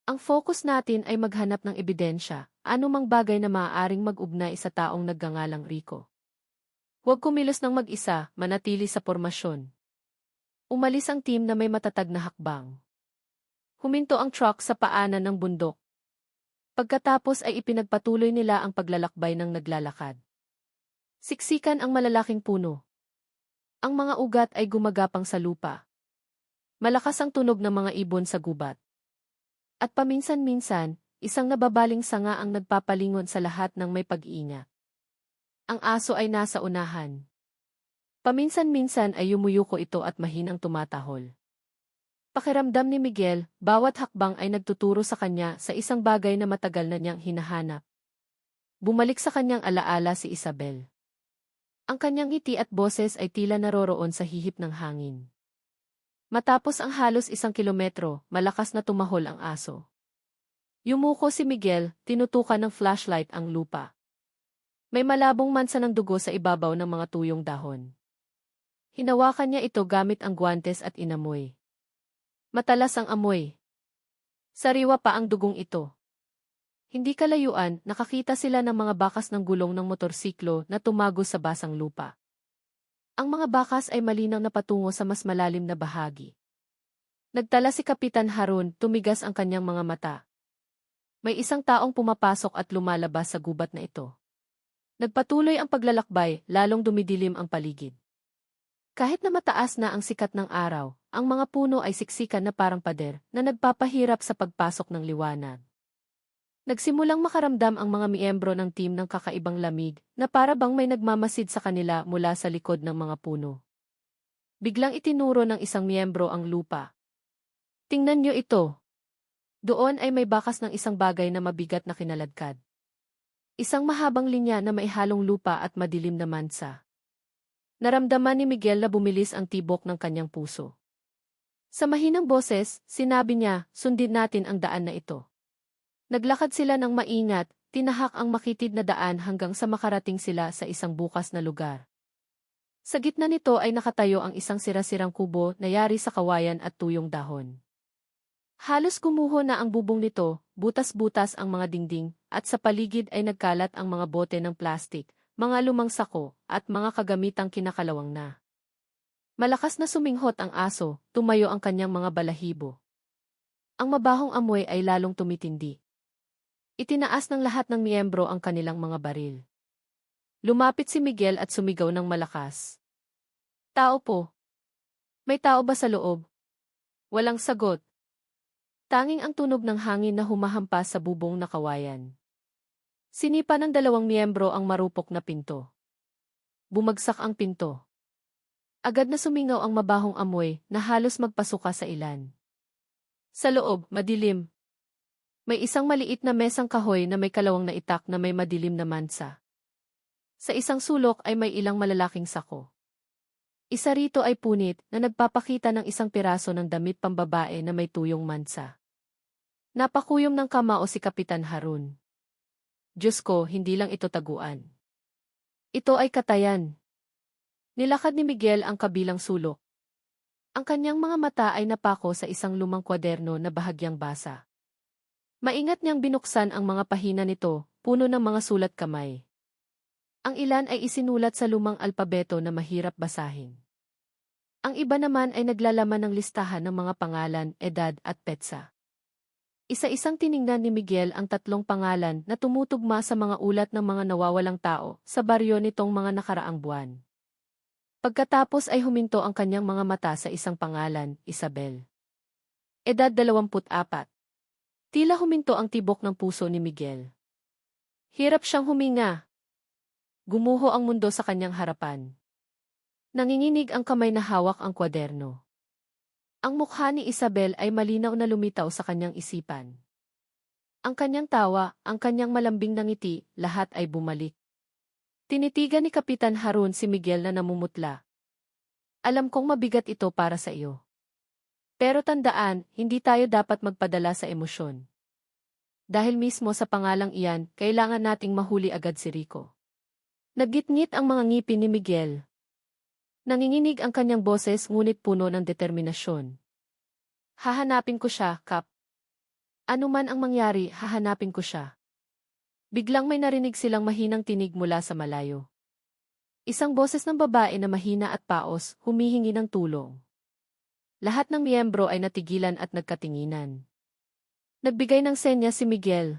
Ang focus natin ay maghanap ng ebidensya, anumang bagay na maaaring mag-ugnay sa taong nagngangalang Rico. Huwag kumilos ng mag-isa, manatili sa pormasyon. Umalis ang team na may matatag na hakbang. Huminto ang truck sa paanan ng bundok. Pagkatapos ay ipinagpatuloy nila ang paglalakbay ng naglalakad. Siksikan ang malalaking puno. Ang mga ugat ay gumagapang sa lupa. Malakas ang tunog ng mga ibon sa gubat. At paminsan-minsan, isang nababaling sanga ang nagpapalingon sa lahat ng may pag-iingat. Ang aso ay nasa unahan. Paminsan-minsan ay yumuyuko ito at mahinang tumatahol. Pakiramdam ni Miguel, bawat hakbang ay nagtuturo sa kanya sa isang bagay na matagal na niyang hinahanap. Bumalik sa kanyang alaala si Isabel. Ang kanyang ngiti at boses ay tila naroroon sa hihip ng hangin. Matapos ang halos 1 kilometro, malakas na tumahol ang aso. Yumuko si Miguel, tinutukan ng flashlight ang lupa. May malabong mansa ng dugo sa ibabaw ng mga tuyong dahon. Hinawakan niya ito gamit ang guwantes at inamoy. Matalas ang amoy. Sariwa pa ang dugong ito. Hindi kalayuan, nakakita sila ng mga bakas ng gulong ng motorsiklo na tumago sa basang lupa. Ang mga bakas ay malinaw na patungo sa mas malalim na bahagi. Nagtala si Kapitan Harun, tumigas ang kanyang mga mata. May isang taong pumapasok at lumalabas sa gubat na ito. Nagpatuloy ang paglalakbay, lalong dumidilim ang paligid. Kahit na mataas na ang sikat ng araw, ang mga puno ay siksikan na parang pader na nagpapahirap sa pagpasok ng liwanag. Nagsimulang makaramdam ang mga miyembro ng team ng kakaibang lamig na para bang may nagmamasid sa kanila mula sa likod ng mga puno. Biglang itinuro ng isang miyembro ang lupa. Tingnan niyo ito. Doon ay may bakas ng isang bagay na mabigat na kinaladkad. Isang mahabang linya na may halong lupa at madilim na mansa. Naramdaman ni Miguel na bumilis ang tibok ng kanyang puso. Sa mahinang boses, sinabi niya, sundin natin ang daan na ito. Naglakad sila ng maingat, tinahak ang makitid na daan hanggang sa makarating sila sa isang bukas na lugar. Sa gitna nito ay nakatayo ang isang sira-sirang kubo na yari sa kawayan at tuyong dahon. Halos gumuho na ang bubong nito, butas-butas ang mga dingding, at sa paligid ay nagkalat ang mga bote ng plastik, mga lumang sako, at mga kagamitang kinakalawang na. Malakas na suminghot ang aso, tumayo ang kanyang mga balahibo. Ang mabahong amoy ay lalong tumitindi. Itinaas ng lahat ng miyembro ang kanilang mga baril. Lumapit si Miguel at sumigaw ng malakas. Tao po. May tao ba sa loob? Walang sagot. Tanging ang tunog ng hangin na humahampas sa bubong na kawayan. Sinipa ng dalawang miyembro ang marupok na pinto. Bumagsak ang pinto. Agad na sumingaw ang mabahong amoy na halos magpasuka sa ilan. Sa loob, madilim. May isang maliit na mesang kahoy na may kalawang na itak na may madilim na mansa. Sa isang sulok ay may ilang malalaking sako. Isa rito ay punit na nagpapakita ng isang piraso ng damit pambabae na may tuyong mansa. Napakuyom ng kamao si Kapitan Harun. Diyos ko, hindi lang ito taguan. Ito ay katayan. Nilakad ni Miguel ang kabilang sulok. Ang kanyang mga mata ay napako sa isang lumang kwaderno na bahagyang basa. Maingat niyang binuksan ang mga pahina nito, puno ng mga sulat kamay. Ang ilan ay isinulat sa lumang alpabeto na mahirap basahin. Ang iba naman ay naglalaman ng listahan ng mga pangalan, edad at petsa. Isa-isang tiningnan ni Miguel ang tatlong pangalan na tumutugma sa mga ulat ng mga nawawalang tao sa baryo nitong mga nakaraang buwan. Pagkatapos ay huminto ang kanyang mga mata sa isang pangalan, Isabel. Edad 24. Tila huminto ang tibok ng puso ni Miguel. Hirap siyang huminga. Gumuho ang mundo sa kanyang harapan. Nanginginig ang kamay na hawak ang kwaderno. Ang mukha ni Isabel ay malinaw na lumitaw sa kanyang isipan. Ang kanyang tawa, ang kanyang malambing na ngiti, lahat ay bumalik. Tinitigan ni Kapitan Harun si Miguel na namumutla. Alam kong mabigat ito para sa iyo. Pero tandaan, hindi tayo dapat magpadala sa emosyon. Dahil mismo sa pangalang iyan, kailangan nating mahuli agad si Rico. Naggitngit ang mga ngipin ni Miguel. Nanginginig ang kanyang boses ngunit puno ng determinasyon. Hahanapin ko siya, Kap. Ano man ang mangyari, hahanapin ko siya. Biglang may narinig silang mahinang tinig mula sa malayo. Isang boses ng babae na mahina at paos, humihingi ng tulong. Lahat ng miyembro ay natigilan at nagkatinginan. Nagbigay ng senya si Miguel.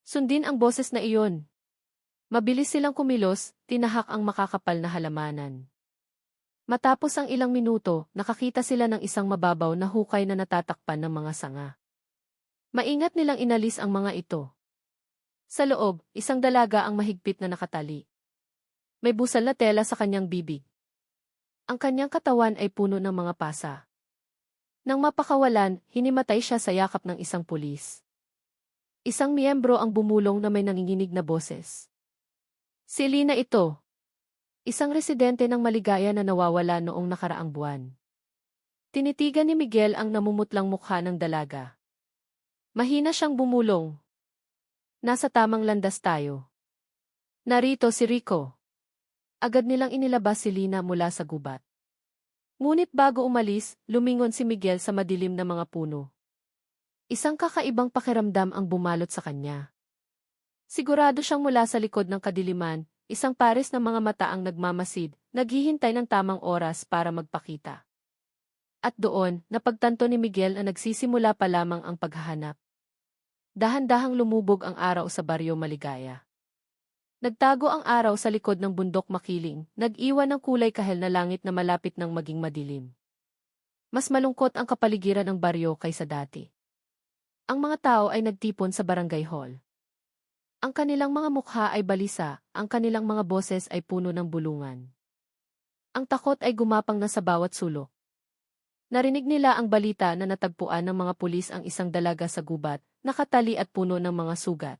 Sundin ang boses na iyon. Mabilis silang kumilos, tinahak ang makakapal na halamanan. Matapos ang ilang minuto, nakakita sila ng isang mababaw na hukay na natatakpan ng mga sanga. Maingat nilang inalis ang mga ito. Sa loob, isang dalaga ang mahigpit na nakatali. May busal na tela sa kanyang bibig. Ang kanyang katawan ay puno ng mga pasa. Nang mapakawalan, hinimatay siya sa yakap ng isang pulis. Isang miyembro ang bumulong na may nanginginig na boses. Si Lina ito. Isang residente ng Maligaya na nawawala noong nakaraang buwan. Tinitigan ni Miguel ang namumutlang mukha ng dalaga. Mahina siyang bumulong. Nasa tamang landas tayo. Narito si Rico. Agad nilang inilabas si Lina mula sa gubat. Ngunit bago umalis, lumingon si Miguel sa madilim na mga puno. Isang kakaibang pakiramdam ang bumalot sa kanya. Sigurado siyang mula sa likod ng kadiliman, isang pares ng mga mata ang nagmamasid, naghihintay ng tamang oras para magpakita. At doon, napagtanto ni Miguel na nagsisimula pa lamang ang paghahanap. Dahan-dahang lumubog ang araw sa baryo Maligaya. Nagtago ang araw sa likod ng bundok makiling, nag-iwan ng kulay kahel na langit na malapit ng maging madilim. Mas malungkot ang kapaligiran ng baryo kaysa dati. Ang mga tao ay nagtipon sa barangay hall. Ang kanilang mga mukha ay balisa, ang kanilang mga boses ay puno ng bulungan. Ang takot ay gumapang na sa bawat sulok. Narinig nila ang balita na natagpuan ng mga pulis ang isang dalaga sa gubat, nakatali at puno ng mga sugat.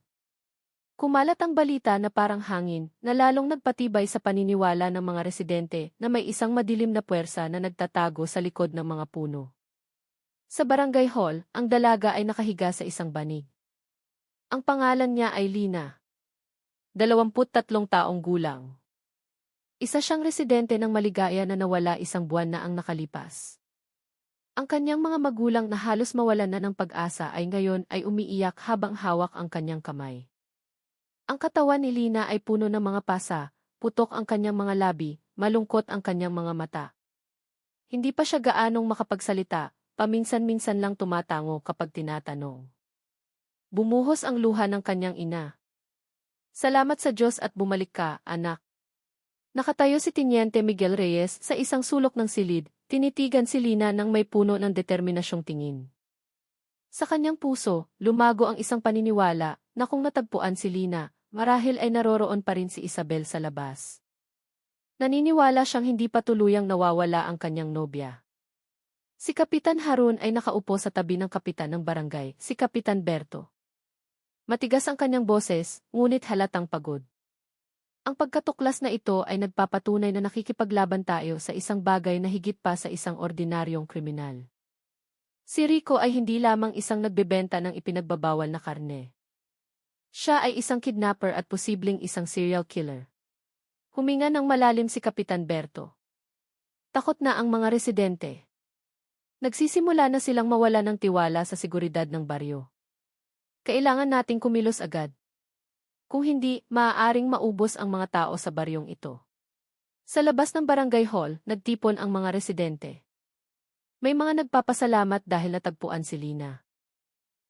Kumalat ang balita na parang hangin, na lalong nagpatibay sa paniniwala ng mga residente na may isang madilim na puwersa na nagtatago sa likod ng mga puno. Sa barangay hall, ang dalaga ay nakahiga sa isang banig. Ang pangalan niya ay Lina. 23 taong gulang. Isa siyang residente ng Maligaya na nawala 1 buwan na ang nakalipas. Ang kanyang mga magulang na halos mawalan na ng pag-asa ay ngayon ay umiiyak habang hawak ang kanyang kamay. Ang katawan ni Lina ay puno ng mga pasa, putok ang kanyang mga labi, malungkot ang kanyang mga mata. Hindi pa siya gaanong makapagsalita, paminsan-minsan lang tumatango kapag tinatanong. Bumuhos ang luha ng kanyang ina. Salamat sa Diyos at bumalik ka, anak. Nakatayo si Teniente Miguel Reyes sa isang sulok ng silid, tinitigan si Lina ng may puno ng determinasyong tingin. Sa kanyang puso, lumago ang isang paniniwala na kung natagpuan si Lina, marahil ay naroroon pa rin si Isabel sa labas. Naniniwala siyang hindi pa tuluyang nawawala ang kanyang nobya. Si Kapitan Harun ay nakaupo sa tabi ng kapitan ng barangay, si Kapitan Berto. Matigas ang kanyang boses, ngunit halatang pagod. Ang pagkatuklas na ito ay nagpapatunay na nakikipaglaban tayo sa isang bagay na higit pa sa isang ordinaryong kriminal. Si Rico ay hindi lamang isang nagbebenta ng ipinagbabawal na karne. Siya ay isang kidnapper at posibleng isang serial killer. Huminga ng malalim si Kapitan Berto. Takot na ang mga residente. Nagsisimula na silang mawala ng tiwala sa seguridad ng baryo. Kailangan nating kumilos agad. Kung hindi, maaaring maubos ang mga tao sa baryong ito. Sa labas ng barangay hall, nagtipon ang mga residente. May mga nagpapasalamat dahil natagpuan si Lina.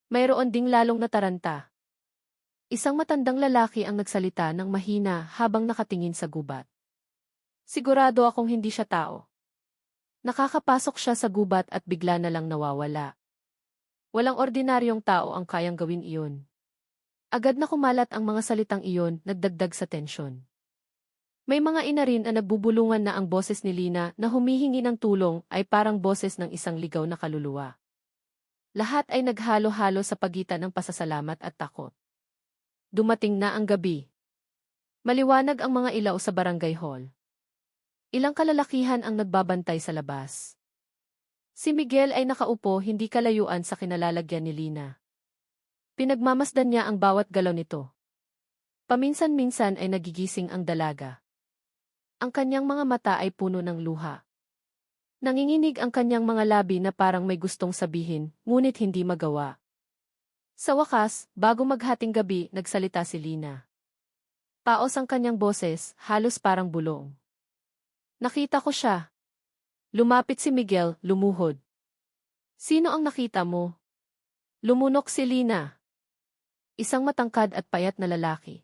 Mayroon ding lalong nataranta. Isang matandang lalaki ang nagsalita ng mahina habang nakatingin sa gubat. Sigurado akong hindi siya tao. Nakakapasok siya sa gubat at bigla na lang nawawala. Walang ordinaryong tao ang kayang gawin iyon. Agad na kumalat ang mga salitang iyon, nagdagdag sa tensyon. May mga ina rin na nagbubulungan na ang boses ni Lina na humihingi ng tulong ay parang boses ng isang ligaw na kaluluwa. Lahat ay naghalo-halo sa pagitan ng pasasalamat at takot. Dumating na ang gabi. Maliwanag ang mga ilaw sa barangay hall. Ilang kalalakihan ang nagbabantay sa labas. Si Miguel ay nakaupo hindi kalayuan sa kinalalagyan ni Lina. Pinagmamasdan niya ang bawat galaw nito. Paminsan-minsan ay nagigising ang dalaga. Ang kanyang mga mata ay puno ng luha. Nanginginig ang kanyang mga labi na parang may gustong sabihin, ngunit hindi magawa. Sa wakas, bago maghating gabi, nagsalita si Lina. Paos ang kanyang boses, halos parang bulong. Nakita ko siya. Lumapit si Miguel, lumuhod. Sino ang nakita mo? Lumunok si Lina. Isang matangkad at payat na lalaki.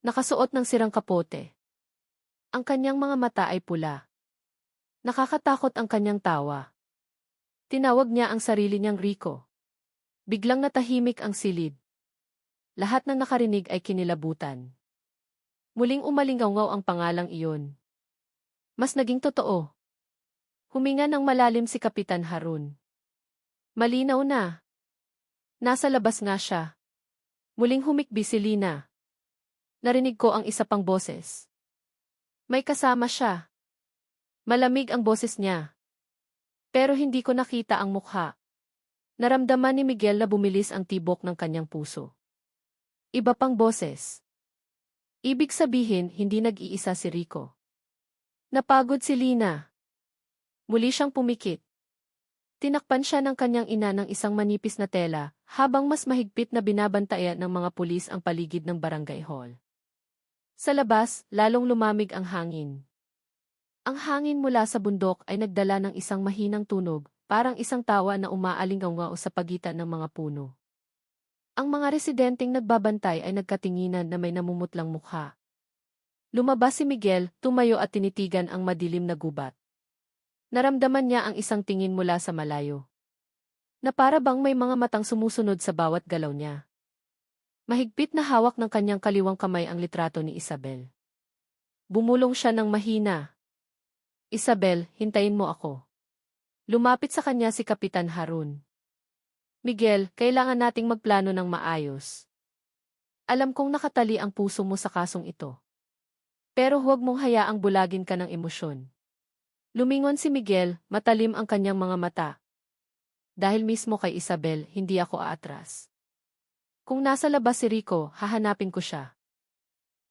Nakasuot ng sirang kapote. Ang kanyang mga mata ay pula. Nakakatakot ang kanyang tawa. Tinawag niya ang sarili niyang Rico. Biglang natahimik ang silid. Lahat ng nakarinig ay kinilabutan. Muling umalingaw ang pangalang iyon. Mas naging totoo. Huminga ng malalim si Kapitan Harun. Malinaw na. Nasa labas nga siya. Muling humikbi si Lina. Narinig ko ang isa pang boses. May kasama siya. Malamig ang boses niya. Pero hindi ko nakita ang mukha. Naramdaman ni Miguel na bumilis ang tibok ng kanyang puso. Iba pang boses. Ibig sabihin, hindi nag-iisa si Rico. Napagod si Lina. Muli siyang pumikit. Tinakpan siya ng kanyang ina ng isang manipis na tela, habang mas mahigpit na binabantayan ng mga pulis ang paligid ng barangay hall. Sa labas, lalong lumamig ang hangin. Ang hangin mula sa bundok ay nagdala ng isang mahinang tunog, parang isang tawa na umaalingaw sa pagitan ng mga puno. Ang mga residenteng nagbabantay ay nagkatinginan na may namumutlang mukha. Lumabas si Miguel, tumayo at tinitigan ang madilim na gubat. Naramdaman niya ang isang tingin mula sa malayo. Na para bang may mga matang sumusunod sa bawat galaw niya. Mahigpit na hawak ng kanyang kaliwang kamay ang litrato ni Isabel. Bumulong siya ng mahina. Isabel, hintayin mo ako. Lumapit sa kanya si Kapitan Harun. Miguel, kailangan nating magplano ng maayos. Alam kong nakatali ang puso mo sa kasong ito. Pero huwag mong hayaang bulagin ka ng emosyon. Lumingon si Miguel, matalim ang kanyang mga mata. Dahil mismo kay Isabel, hindi ako aatras. Kung nasa labas si Rico, hahanapin ko siya.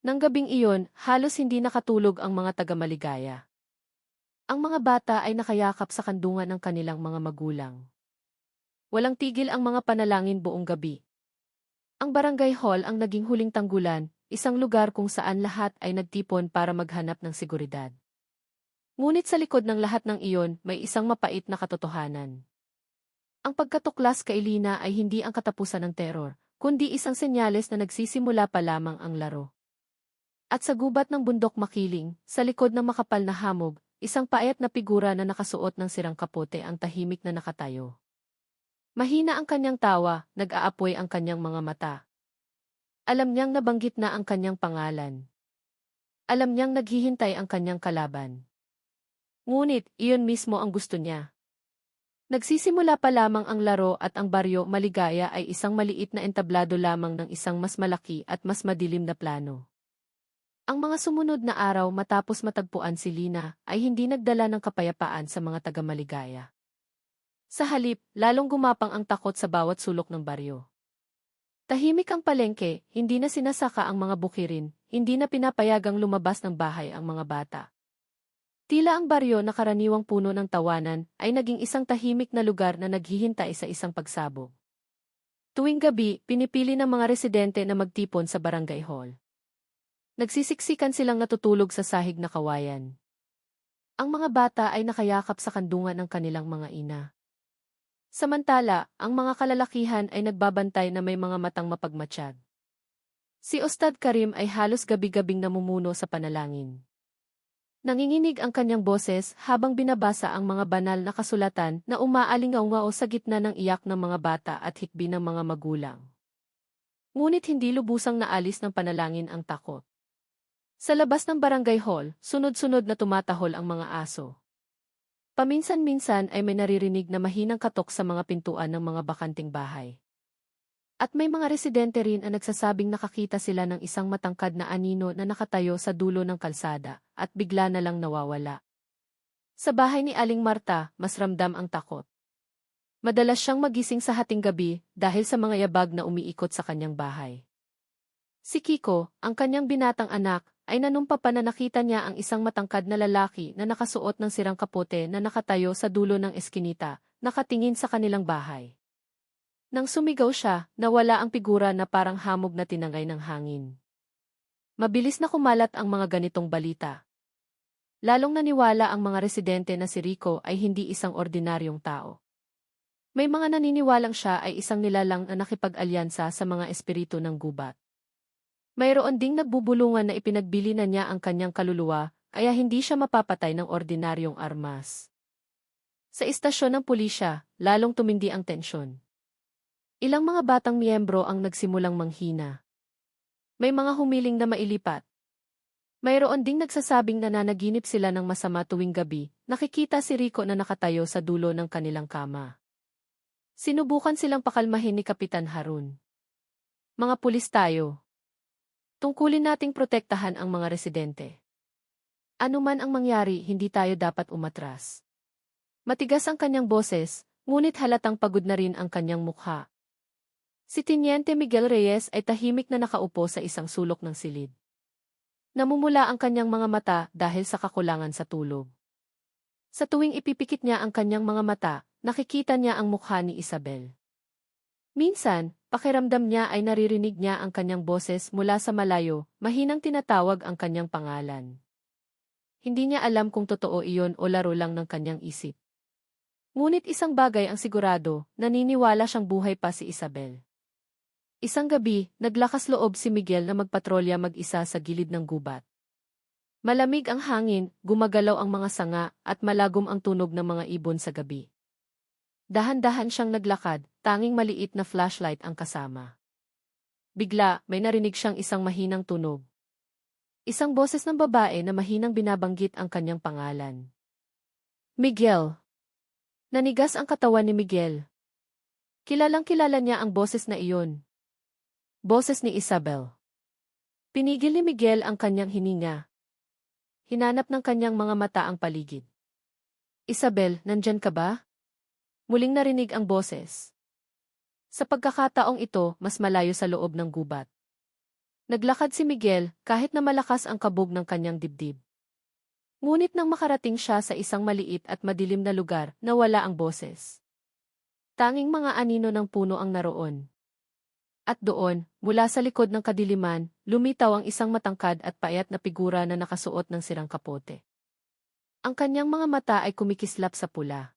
Nang gabing iyon, halos hindi nakatulog ang mga taga-Maligaya. Ang mga bata ay nakayakap sa kandungan ng kanilang mga magulang. Walang tigil ang mga panalangin buong gabi. Ang barangay hall ang naging huling tanggulan, isang lugar kung saan lahat ay nagtipon para maghanap ng seguridad. Ngunit sa likod ng lahat ng iyon, may isang mapait na katotohanan. Ang pagkatuklas kay Lina ay hindi ang katapusan ng teror, kundi isang senyales na nagsisimula pa lamang ang laro. At sa gubat ng bundok makiling, sa likod ng makapal na hamog, isang payat na figura na nakasuot ng sirang kapote ang tahimik na nakatayo. Mahina ang kanyang tawa, nag-aapoy ang kanyang mga mata. Alam niyang nabanggit na ang kanyang pangalan. Alam niyang naghihintay ang kanyang kalaban. Ngunit, iyon mismo ang gusto niya. Nagsisimula pa lamang ang laro at ang baryo Maligaya ay isang maliit na entablado lamang ng isang mas malaki at mas madilim na plano. Ang mga sumunod na araw matapos matagpuan si Lina ay hindi nagdala ng kapayapaan sa mga taga-Maligaya. Sa halip, lalong gumapang ang takot sa bawat sulok ng baryo. Tahimik ang palengke, hindi na sinasaka ang mga bukirin, hindi na pinapayagang lumabas ng bahay ang mga bata. Tila ang baryo na karaniwang puno ng tawanan ay naging isang tahimik na lugar na naghihintay sa isang pagsabog. Tuwing gabi, pinipili ng mga residente na magtipon sa barangay hall. Nagsisiksikan silang natutulog sa sahig na kawayan. Ang mga bata ay nakayakap sa kandungan ng kanilang mga ina. Samantala, ang mga kalalakihan ay nagbabantay na may mga matang mapagmatsyag. Si Ustad Karim ay halos gabi-gabing namumuno sa panalangin. Nanginginig ang kanyang boses habang binabasa ang mga banal na kasulatan na umaalingaw-ngao sa gitna ng iyak ng mga bata at hikbi ng mga magulang. Ngunit hindi lubusang naalis ng panalangin ang takot. Sa labas ng barangay hall, sunod-sunod na tumatahol ang mga aso. Paminsan-minsan ay may naririnig na mahinang katok sa mga pintuan ng mga bakanting bahay. At may mga residente rin ang nagsasabing nakakita sila ng isang matangkad na anino na nakatayo sa dulo ng kalsada at bigla na lang nawawala. Sa bahay ni Aling Marta, mas ramdam ang takot. Madalas siyang magising sa hating gabi dahil sa mga yabag na umiikot sa kanyang bahay. Si Kiko, ang kanyang binatang anak, ay nanumpa pa na nakita niya ang isang matangkad na lalaki na nakasuot ng sirang kapote na nakatayo sa dulo ng eskinita, nakatingin sa kanilang bahay. Nang sumigaw siya, nawala ang figura na parang hamog na tinangay ng hangin. Mabilis na kumalat ang mga ganitong balita. Lalong naniwala ang mga residente na si Rico ay hindi isang ordinaryong tao. May mga naniniwalang siya ay isang nilalang na nakipag-alyansa sa mga espiritu ng gubat. Mayroon ding nagbubulungan na ipinagbili na niya ang kanyang kaluluwa, kaya hindi siya mapapatay ng ordinaryong armas. Sa istasyon ng pulisya, lalong tumindi ang tensyon. Ilang mga batang miyembro ang nagsimulang manghina. May mga humiling na mailipat. Mayroon ding nagsasabing nananaginip sila ng masama tuwing gabi, nakikita si Rico na nakatayo sa dulo ng kanilang kama. Sinubukan silang pakalmahin ni Kapitan Harun. Mga pulis tayo. Tungkulin nating protektahan ang mga residente. Ano man ang mangyari, hindi tayo dapat umatras. Matigas ang kanyang boses, ngunit halatang pagod na rin ang kanyang mukha. Si Teniente Miguel Reyes ay tahimik na nakaupo sa isang sulok ng silid. Namumula ang kanyang mga mata dahil sa kakulangan sa tulog. Sa tuwing ipipikit niya ang kanyang mga mata, nakikita niya ang mukha ni Isabel. Minsan, pakiramdam niya ay naririnig niya ang kanyang boses mula sa malayo, mahinang tinatawag ang kanyang pangalan. Hindi niya alam kung totoo iyon o laro lang ng kanyang isip. Ngunit isang bagay ang sigurado, naniniwala siyang buhay pa si Isabel. Isang gabi, naglakas loob si Miguel na magpatrolya mag-isa sa gilid ng gubat. Malamig ang hangin, gumagalaw ang mga sanga, at malagom ang tunog ng mga ibon sa gabi. Dahan-dahan siyang naglakad, tanging maliit na flashlight ang kasama. Bigla, may narinig siyang isang mahinang tunog. Isang boses ng babae na mahinang binabanggit ang kanyang pangalan. Miguel. Nanigas ang katawan ni Miguel. Kilalang-kilala niya ang boses na iyon. Boses ni Isabel. Pinigil ni Miguel ang kanyang hininga. Hinanap ng kanyang mga mata ang paligid. Isabel, nandyan ka ba? Muling narinig ang boses. Sa pagkakataong ito, mas malayo sa loob ng gubat. Naglakad si Miguel kahit na malakas ang kabog ng kanyang dibdib. Ngunit nang makarating siya sa isang maliit at madilim na lugar na wala ang boses. Tanging mga anino ng puno ang naroon. At doon, mula sa likod ng kadiliman, lumitaw ang isang matangkad at payat na figura na nakasuot ng sirang kapote. Ang kanyang mga mata ay kumikislap sa pula.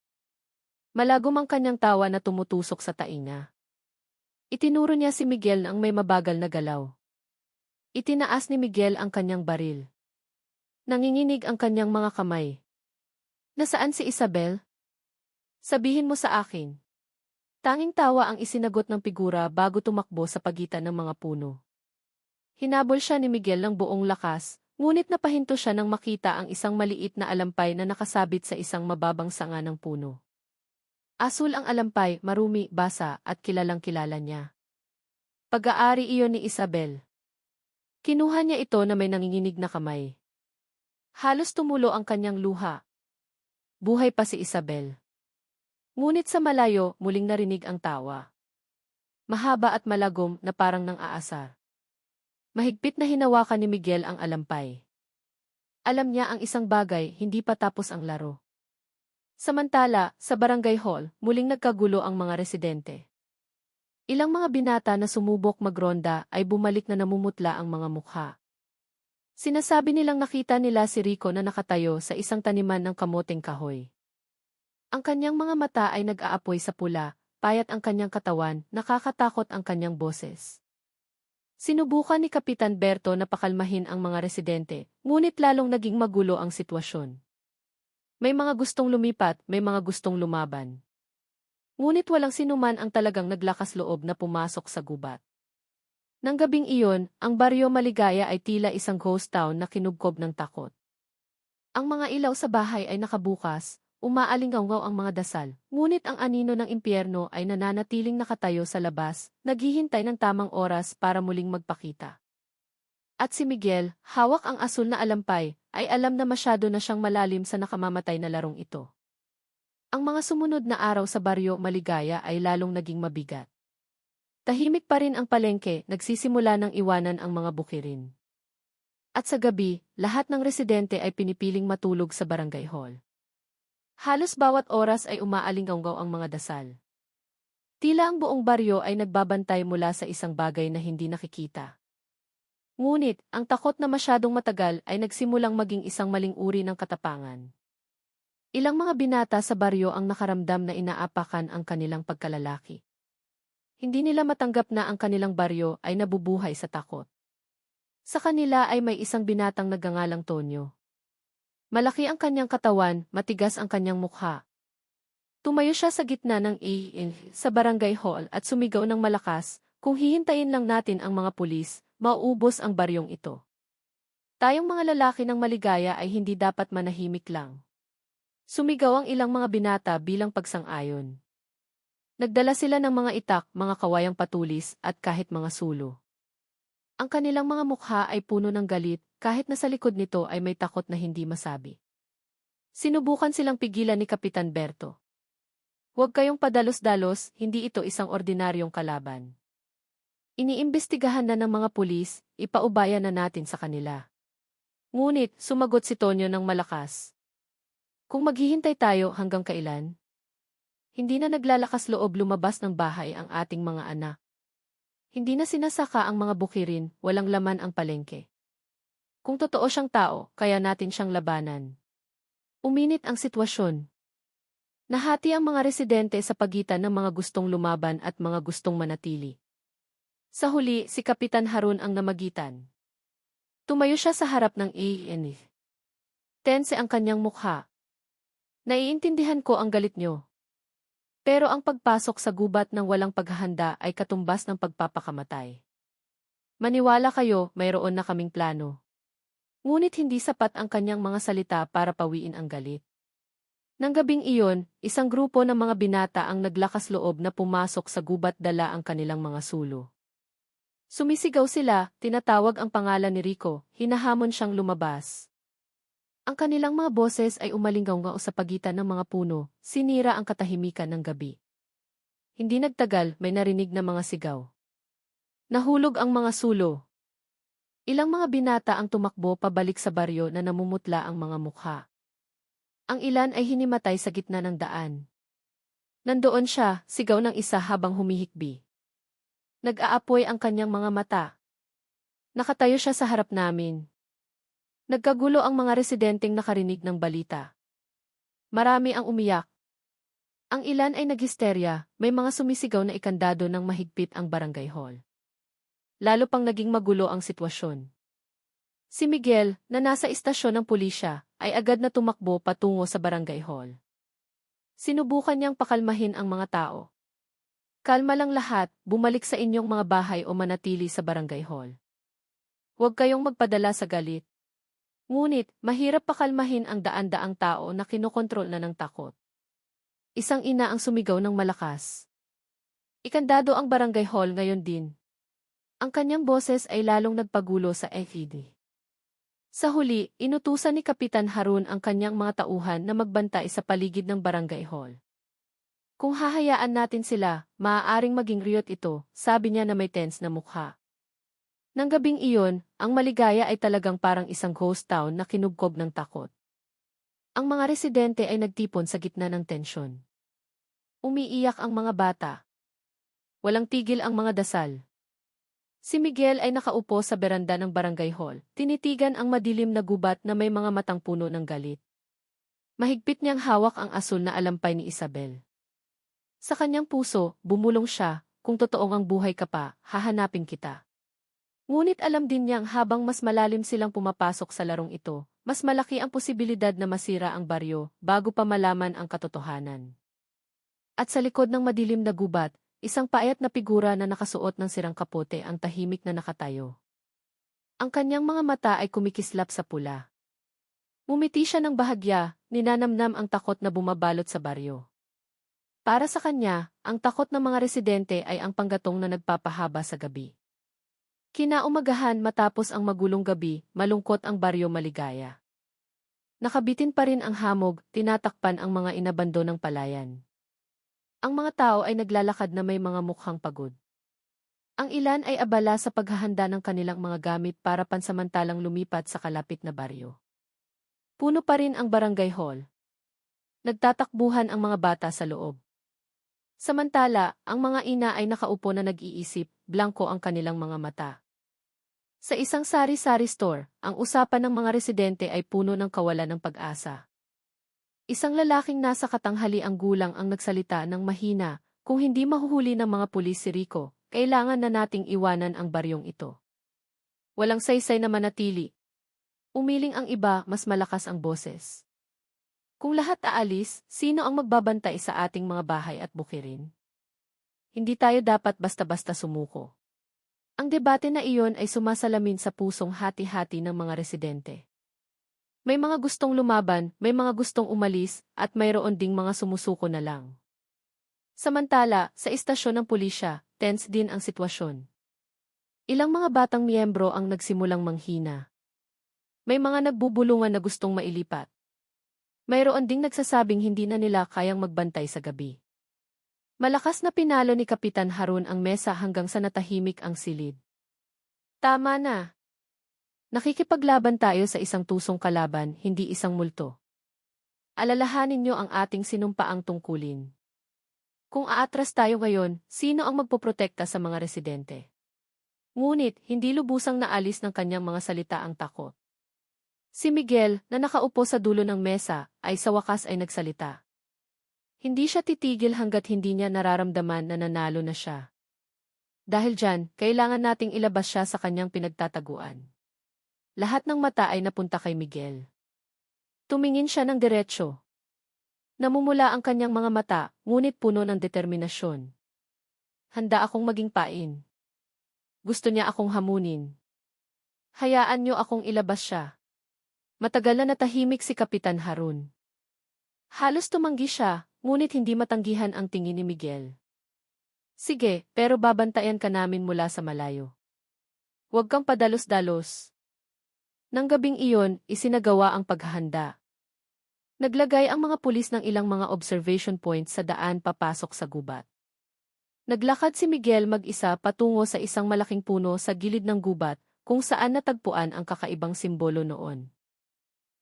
Malagom ang kanyang tawa na tumutusok sa tainga. Itinuro niya si Miguel na ang may mabagal na galaw. Itinaas ni Miguel ang kanyang baril. Nanginginig ang kanyang mga kamay. Nasaan si Isabel? Sabihin mo sa akin. Tanging tawa ang isinagot ng figura bago tumakbo sa pagitan ng mga puno. Hinabol siya ni Miguel ng buong lakas, ngunit napahinto siya nang makita ang isang maliit na alampay na nakasabit sa isang mababang sanga ng puno. Asul ang alampay, marumi, basa at kilalang-kilala niya. Pag-aari iyon ni Isabel. Kinuha niya ito na may nanginginig na kamay. Halos tumulo ang kanyang luha. Buhay pa si Isabel. Ngunit sa malayo, muling narinig ang tawa. Mahaba at malagom na parang nang aasar. Mahigpit na hinawakan ni Miguel ang alampay. Alam niya ang isang bagay, hindi pa tapos ang laro. Samantala, sa barangay hall, muling nagkagulo ang mga residente. Ilang mga binata na sumubok magronda ay bumalik na namumutla ang mga mukha. Sinasabi nilang nakita nila si Rico na nakatayo sa isang taniman ng kamoteng kahoy. Ang kanyang mga mata ay nag-aapoy sa pula, payat ang kanyang katawan, nakakatakot ang kanyang boses. Sinubukan ni Kapitan Berto na pakalmahin ang mga residente, ngunit lalong naging magulo ang sitwasyon. May mga gustong lumipat, may mga gustong lumaban. Ngunit walang sinuman ang talagang naglakas loob na pumasok sa gubat. Nang gabing iyon, ang Baryo Maligaya ay tila isang ghost town na kinubkob ng takot. Ang mga ilaw sa bahay ay nakabukas, umaalingaw ang mga dasal, ngunit ang anino ng impyerno ay nananatiling nakatayo sa labas, naghihintay ng tamang oras para muling magpakita. At si Miguel, hawak ang asul na alampay, ay alam na masyado na siyang malalim sa nakamamatay na larong ito. Ang mga sumunod na araw sa Baryo Maligaya ay lalong naging mabigat. Tahimik pa rin ang palengke, nagsisimula ng iwanan ang mga bukirin. At sa gabi, lahat ng residente ay pinipiling matulog sa barangay hall. Halos bawat oras ay umaalingaw ang mga dasal. Tila ang buong baryo ay nagbabantay mula sa isang bagay na hindi nakikita. Ngunit, ang takot na masyadong matagal ay nagsimulang maging isang maling uri ng katapangan. Ilang mga binata sa baryo ang nakaramdam na inaapakan ang kanilang pagkalalaki. Hindi nila matanggap na ang kanilang baryo ay nabubuhay sa takot. Sa kanila ay may isang binatang nagngangalang Tonyo. Malaki ang kanyang katawan, matigas ang kanyang mukha. Tumayo siya sa gitna ng sa barangay hall at sumigaw ng malakas, kung hihintayin lang natin ang mga pulis, mauubos ang baryong ito. Tayong mga lalaki ng Maligaya ay hindi dapat manahimik lang. Sumigaw ang ilang mga binata bilang pagsang-ayon. Nagdala sila ng mga itak, mga kawayang patulis, at kahit mga sulo. Ang kanilang mga mukha ay puno ng galit, kahit na sa likod nito ay may takot na hindi masabi. Sinubukan silang pigilan ni Kapitan Berto. Huwag kayong padalos-dalos, hindi ito isang ordinaryong kalaban. Iniimbestigahan na ng mga pulis, ipaubaya na natin sa kanila. Ngunit, sumagot si Tonyo ng malakas. Kung maghihintay tayo hanggang kailan? Hindi na naglalakas loob lumabas ng bahay ang ating mga anak. Hindi na sinasaka ang mga bukirin, walang laman ang palengke. Kung totoo siyang tao, kaya natin siyang labanan. Uminit ang sitwasyon. Nahati ang mga residente sa pagitan ng mga gustong lumaban at mga gustong manatili. Sa huli, si Kapitan Harun ang namagitan. Tumayo siya sa harap ng ANF. Tense ang kanyang mukha. Naiintindihan ko ang galit niyo. Pero ang pagpasok sa gubat ng walang paghahanda ay katumbas ng pagpapakamatay. Maniwala kayo, mayroon na kaming plano. Ngunit hindi sapat ang kanyang mga salita para pawiin ang galit. Nang gabing iyon, isang grupo ng mga binata ang naglakas loob na pumasok sa gubat dala ang kanilang mga sulo. Sumisigaw sila, tinatawag ang pangalan ni Rico, hinahamon siyang lumabas. Ang kanilang mga boses ay umalingaw sa pagitan ng mga puno, sinira ang katahimikan ng gabi. hindi nagtagal may narinig na mga sigaw. Nahulog ang mga sulo. Ilang mga binata ang tumakbo pabalik sa baryo na namumutla ang mga mukha. Ang ilan ay hinimatay sa gitna ng daan. Nandoon siya, sigaw ng isa habang humihikbi. Nag-aapoy ang kanyang mga mata. Nakatayo siya sa harap namin. Nagkagulo ang mga residenteng nakarinig ng balita. Marami ang umiyak. Ang ilan ay naghisterya, may mga sumisigaw na ikandado ng mahigpit ang barangay hall. Lalo pang naging magulo ang sitwasyon. Si Miguel, na nasa istasyon ng pulisya, ay agad na tumakbo patungo sa barangay hall. Sinubukan niyang pakalmahin ang mga tao. Kalma lang lahat, bumalik sa inyong mga bahay o manatili sa barangay hall. Huwag kayong magpadala sa galit. Ngunit, mahirap pakalmahin ang daan-daang tao na kinokontrol na ng takot. Isang ina ang sumigaw ng malakas. Ikandado ang barangay hall ngayon din. Ang kanyang boses ay lalong nagpagulo sa FED. Sa huli, inutusan ni Kapitan Harun ang kanyang mga tauhan na magbantay sa paligid ng barangay hall. Kung hahayaan natin sila, maaaring maging riot ito, sabi niya na may tense na mukha. Nang gabing iyon, ang Maligaya ay talagang parang isang ghost town na kinubkob ng takot. Ang mga residente ay nagtipon sa gitna ng tensyon. Umiiyak ang mga bata. Walang tigil ang mga dasal. Si Miguel ay nakaupo sa beranda ng barangay hall, tinitigan ang madilim na gubat na may mga matang puno ng galit. Mahigpit niyang hawak ang asul na alampay ni Isabel. Sa kanyang puso, bumulong siya, kung totoong ang buhay ka pa, hahanapin kita. Ngunit alam din niyang habang mas malalim silang pumapasok sa larong ito, mas malaki ang posibilidad na masira ang baryo bago pa malaman ang katotohanan. At sa likod ng madilim na gubat, isang paayat na figura na nakasuot ng sirang kapote ang tahimik na nakatayo. Ang kanyang mga mata ay kumikislap sa pula. Mumiti siya ng bahagya, ninanamnam ang takot na bumabalot sa baryo. Para sa kanya, ang takot ng mga residente ay ang panggatong na nagpapahaba sa gabi. Kinaumagahan matapos ang magulong gabi, malungkot ang baryo Maligaya. Nakabitin pa rin ang hamog, tinatakpan ang mga inabandonang palayan. Ang mga tao ay naglalakad na may mga mukhang pagod. Ang ilan ay abala sa paghahanda ng kanilang mga gamit para pansamantalang lumipat sa kalapit na baryo. Puno pa rin ang barangay hall. Nagtatakbuhan ang mga bata sa loob. Samantala, ang mga ina ay nakaupo na nag-iisip, blanko ang kanilang mga mata. Sa isang sari-sari store, ang usapan ng mga residente ay puno ng kawalan ng pag-asa. Isang lalaking nasa katanghaliang gulang ang nagsalita ng mahina, kung hindi mahuhuli ng mga pulis si Rico, kailangan na nating iwanan ang baryong ito. Walang saysay na manatili. Umiling ang iba, mas malakas ang boses. Kung lahat aalis, sino ang magbabantay sa ating mga bahay at bukirin? Hindi tayo dapat basta-basta sumuko. Ang debate na iyon ay sumasalamin sa pusong hati-hati ng mga residente. May mga gustong lumaban, may mga gustong umalis, at mayroon ding mga sumusuko na lang. Samantala, sa istasyon ng pulisya, tense din ang sitwasyon. Ilang mga batang miyembro ang nagsimulang manghina. May mga nagbubulungan na gustong mailipat. Mayroon ding nagsasabing hindi na nila kayang magbantay sa gabi. Malakas na pinalo ni Kapitan Harun ang mesa hanggang sa natahimik ang silid. Tama na. Nakikipaglaban tayo sa isang tusong kalaban, hindi isang multo. Alalahanin niyo ang ating sinumpaang tungkulin. Kung aatras tayo ngayon, sino ang magpoprotekta sa mga residente? Ngunit, hindi lubusang naalis ng kanyang mga salita ang takot. Si Miguel, na nakaupo sa dulo ng mesa, ay sa wakas ay nagsalita. Hindi siya titigil hanggat hindi niya nararamdaman na nanalo na siya. Dahil dyan, kailangan nating ilabas siya sa kanyang pinagtataguan. Lahat ng mata ay napunta kay Miguel. Tumingin siya ng diretsyo. Namumula ang kanyang mga mata, ngunit puno ng determinasyon. Handa akong maging pain. Gusto niya akong hamunin. Hayaan niyo akong ilabas siya. Matagal na natahimik si Kapitan Harun. Halos tumanggi siya, ngunit hindi matanggihan ang tingin ni Miguel. Sige, pero babantayan ka namin mula sa malayo. Huwag kang padalos-dalos. Nang gabing iyon, isinagawa ang paghahanda. Naglagay ang mga pulis ng ilang mga observation points sa daan papasok sa gubat. Naglakad si Miguel mag-isa patungo sa isang malaking puno sa gilid ng gubat, kung saan natagpuan ang kakaibang simbolo noon.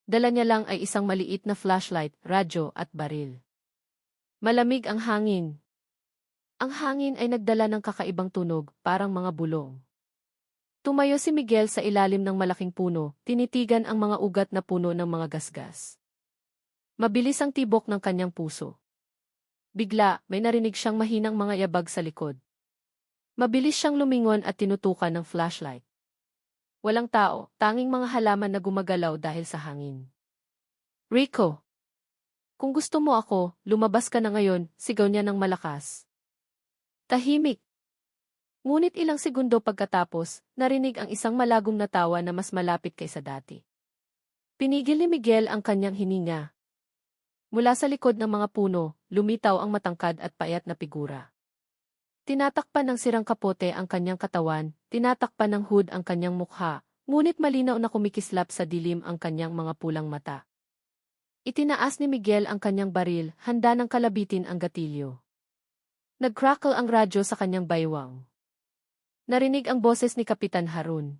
Dala niya lang ay isang maliit na flashlight, radyo at baril. Malamig ang hangin. Ang hangin ay nagdala ng kakaibang tunog, parang mga bulong. Tumayo si Miguel sa ilalim ng malaking puno, tinitigan ang mga ugat na puno ng mga gasgas. Mabilis ang tibok ng kanyang puso. Bigla, may narinig siyang mahinang mga yabag sa likod. Mabilis siyang lumingon at tinutukan ng flashlight. Walang tao, tanging mga halaman na gumagalaw dahil sa hangin. Rico! Kung gusto mo ako, lumabas ka na ngayon, sigaw niya ng malakas. Tahimik. Ngunit ilang segundo pagkatapos, narinig ang isang malagong na tawa na mas malapit kaysa dati. Pinigil ni Miguel ang kanyang hininga. Mula sa likod ng mga puno, lumitaw ang matangkad at payat na figura. Tinatakpan ng sirang kapote ang kanyang katawan, tinatakpan ng hood ang kanyang mukha, ngunit malinaw na kumikislap sa dilim ang kanyang mga pulang mata. Itinaas ni Miguel ang kanyang baril, handa ng kalabitin ang gatilyo. Nag-crackle ang radyo sa kanyang baywang. Narinig ang boses ni Kapitan Harun.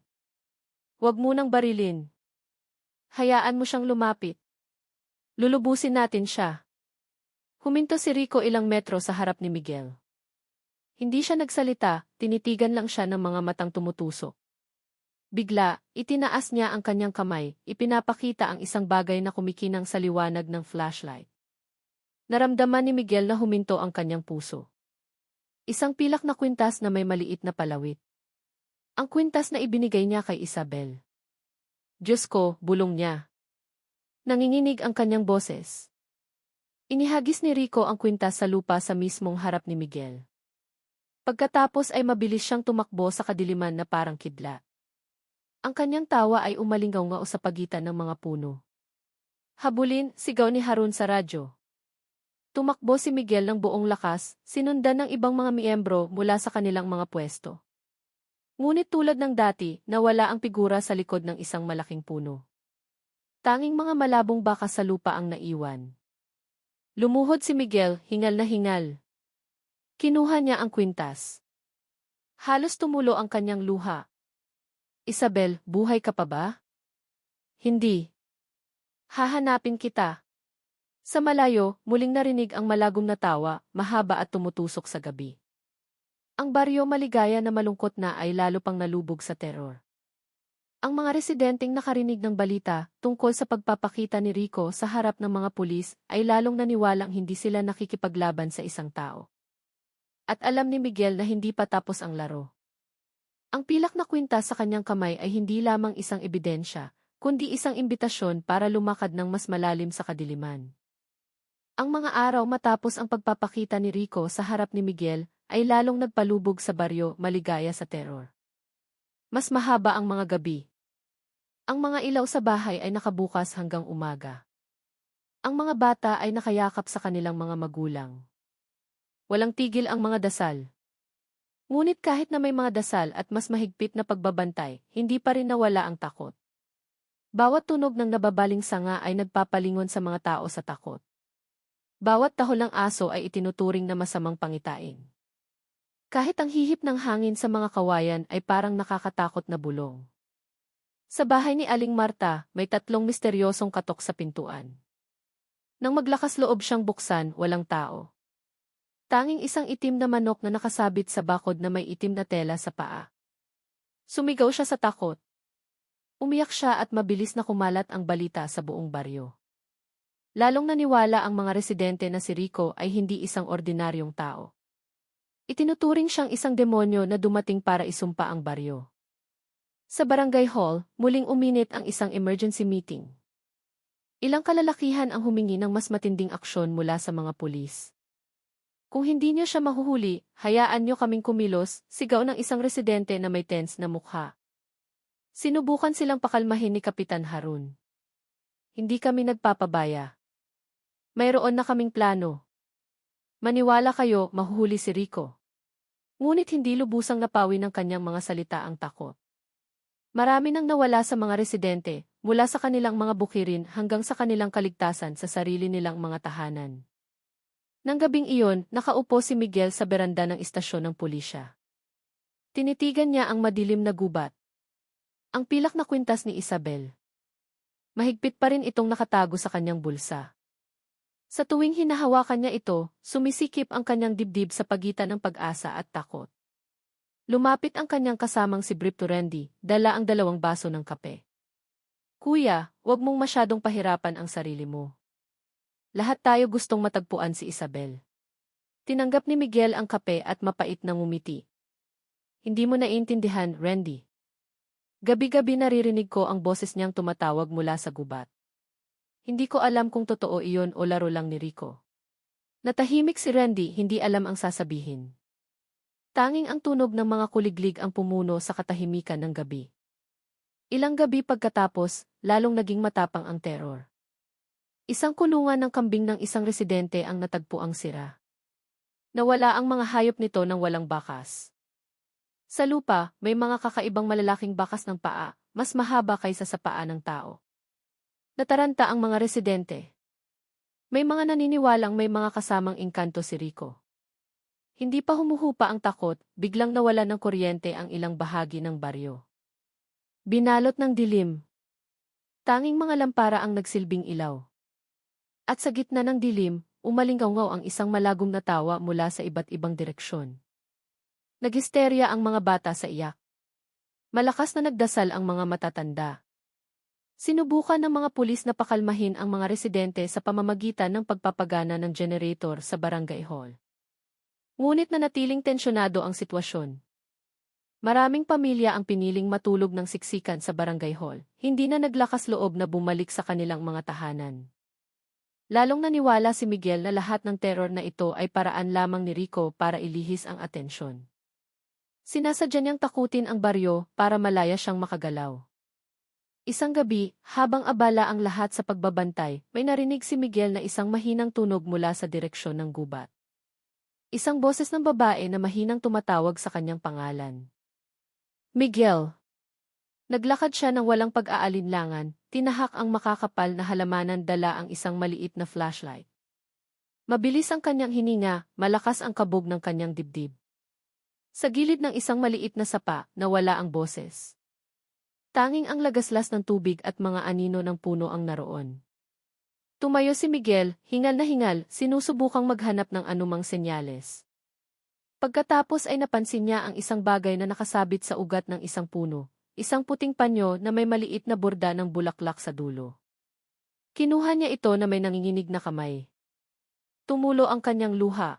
Huwag munang barilin. Hayaan mo siyang lumapit. Lulubusin natin siya. Huminto si Rico ilang metro sa harap ni Miguel. Hindi siya nagsalita, tinitigan lang siya ng mga matang tumutusok. Bigla, itinaas niya ang kanyang kamay, ipinapakita ang isang bagay na kumikinang sa liwanag ng flashlight. Naramdaman ni Miguel na huminto ang kanyang puso. Isang pilak na kwintas na may maliit na palawit. Ang kwintas na ibinigay niya kay Isabel. Diyos ko, bulong niya. Nanginginig ang kanyang boses. Inihagis ni Rico ang kwintas sa lupa sa mismong harap ni Miguel. Pagkatapos ay mabilis siyang tumakbo sa kadiliman na parang kidlat. Ang kanyang tawa ay umalingaw-ngao sa pagitan ng mga puno. Habulin, sigaw ni Harun sa radyo. Tumakbo si Miguel ng buong lakas, sinundan ng ibang mga miyembro mula sa kanilang mga pwesto. Ngunit tulad ng dati, nawala ang figura sa likod ng isang malaking puno. Tanging mga malabong baka sa lupa ang naiwan. Lumuhod si Miguel, hingal na hingal. Kinuha niya ang kwintas. Halos tumulo ang kanyang luha. Isabel, buhay ka pa ba? Hindi. Hahanapin kita. Sa malayo, muling narinig ang malagong na tawa, mahaba at tumutusok sa gabi. Ang baryo maligaya na malungkot na ay lalo pang nalubog sa teror. Ang mga residenteng nakarinig ng balita tungkol sa pagpapakita ni Rico sa harap ng mga pulis ay lalong naniwalang hindi sila nakikipaglaban sa isang tao. At alam ni Miguel na hindi pa tapos ang laro. Ang pilak na kwintas sa kanyang kamay ay hindi lamang isang ebidensya, kundi isang imbitasyon para lumakad ng mas malalim sa kadiliman. Ang mga araw matapos ang pagpapakita ni Rico sa harap ni Miguel ay lalong nagpalubog sa baryo maligaya sa teror. Mas mahaba ang mga gabi. Ang mga ilaw sa bahay ay nakabukas hanggang umaga. Ang mga bata ay nakayakap sa kanilang mga magulang. Walang tigil ang mga dasal. Ngunit kahit na may mga dasal at mas mahigpit na pagbabantay, hindi pa rin nawala ang takot. Bawat tunog ng nababaling sanga ay nagpapalingon sa mga tao sa takot. Bawat tahol ng aso ay itinuturing na masamang pangitain. Kahit ang hihip ng hangin sa mga kawayan ay parang nakakatakot na bulong. Sa bahay ni Aling Marta, may 3 misteryosong katok sa pintuan. Nang maglakas loob siyang buksan, walang tao. Tanging isang itim na manok na nakasabit sa bakod na may itim na tela sa paa. Sumigaw siya sa takot. Umiyak siya at mabilis na kumalat ang balita sa buong baryo. Lalong naniwala ang mga residente na si Rico ay hindi isang ordinaryong tao. Itinuturing siyang isang demonyo na dumating para isumpa ang baryo. Sa barangay hall, muling uminit ang isang emergency meeting. Ilang kalalakihan ang humingi ng mas matinding aksyon mula sa mga pulis. Kung hindi niyo siya mahuhuli, hayaan niyo kaming kumilos, sigaw ng isang residente na may tense na mukha. Sinubukan silang pakalmahin ni Kapitan Harun. Hindi kami nagpapabaya. Mayroon na kaming plano. Maniwala kayo, mahuhuli si Rico. Ngunit hindi lubusang napawi ng kanyang mga salita ang takot. Marami nang nawala sa mga residente, mula sa kanilang mga bukirin hanggang sa kanilang kaligtasan sa sarili nilang mga tahanan. Nang gabing iyon, nakaupo si Miguel sa beranda ng istasyon ng pulisya. Tinitigan niya ang madilim na gubat. Ang pilak na kwintas ni Isabel. Mahigpit pa rin itong nakatago sa kanyang bulsa. Sa tuwing hinahawakan niya ito, sumisikip ang kanyang dibdib sa pagitan ng pag-asa at takot. Lumapit ang kanyang kasamang si Brip Turendi, dala ang 2 baso ng kape. Kuya, wag mong masyadong pahirapan ang sarili mo. Lahat tayo gustong matagpuan si Isabel. Tinanggap ni Miguel ang kape at mapait na ngumiti. Hindi mo naiintindihan, Randy. Gabi-gabi naririnig ko ang boses niyang tumatawag mula sa gubat. Hindi ko alam kung totoo iyon o laro lang ni Rico. Natahimik si Randy, hindi alam ang sasabihin. Tanging ang tunog ng mga kuliglig ang pumuno sa katahimikan ng gabi. Ilang gabi pagkatapos, lalong naging matapang ang teror. Isang kulungan ng kambing ng isang residente ang natagpuang sira. Nawala ang mga hayop nito ng walang bakas. Sa lupa, may mga kakaibang malalaking bakas ng paa, mas mahaba kaysa sa paa ng tao. Nataranta ang mga residente. May mga naniniwalang may mga kasamang engkanto si Rico. Hindi pa humuhupa ang takot, biglang nawala ng kuryente ang ilang bahagi ng baryo. Binalot ng dilim. Tanging mga lampara ang nagsilbing ilaw. At sa gitna ng dilim, umalingaw ang isang malagong na tawa mula sa iba't ibang direksyon. Naghisterya ang mga bata sa iyak. Malakas na nagdasal ang mga matatanda. Sinubukan ng mga pulis na pakalmahin ang mga residente sa pamamagitan ng pagpapagana ng generator sa barangay hall. Ngunit nanatiling tensyonado ang sitwasyon. Maraming pamilya ang piniling matulog ng siksikan sa barangay hall, hindi na naglakas loob na bumalik sa kanilang mga tahanan. Lalong naniwala si Miguel na lahat ng terror na ito ay paraan lamang ni Rico para ilihis ang atensyon. Sinasadya niyang takutin ang baryo para malaya siyang makagalaw. Isang gabi, habang abala ang lahat sa pagbabantay, may narinig si Miguel na isang mahinang tunog mula sa direksyon ng gubat. Isang boses ng babae na mahinang tumatawag sa kanyang pangalan. Miguel. Naglakad siya ng walang pag-aalinlangan, tinahak ang makakapal na halamanan dala ang isang maliit na flashlight. Mabilis ang kanyang hininga, malakas ang kabog ng kanyang dibdib. Sa gilid ng isang maliit na sapa, nawala ang boses. Tanging ang lagaslas ng tubig at mga anino ng puno ang naroon. Tumayo si Miguel, hingal na hingal, sinusubukang maghanap ng anumang senyales. Pagkatapos ay napansin niya ang isang bagay na nakasabit sa ugat ng isang puno, isang puting panyo na may maliit na borda ng bulaklak sa dulo. Kinuha niya ito na may nanginginig na kamay. Tumulo ang kanyang luha.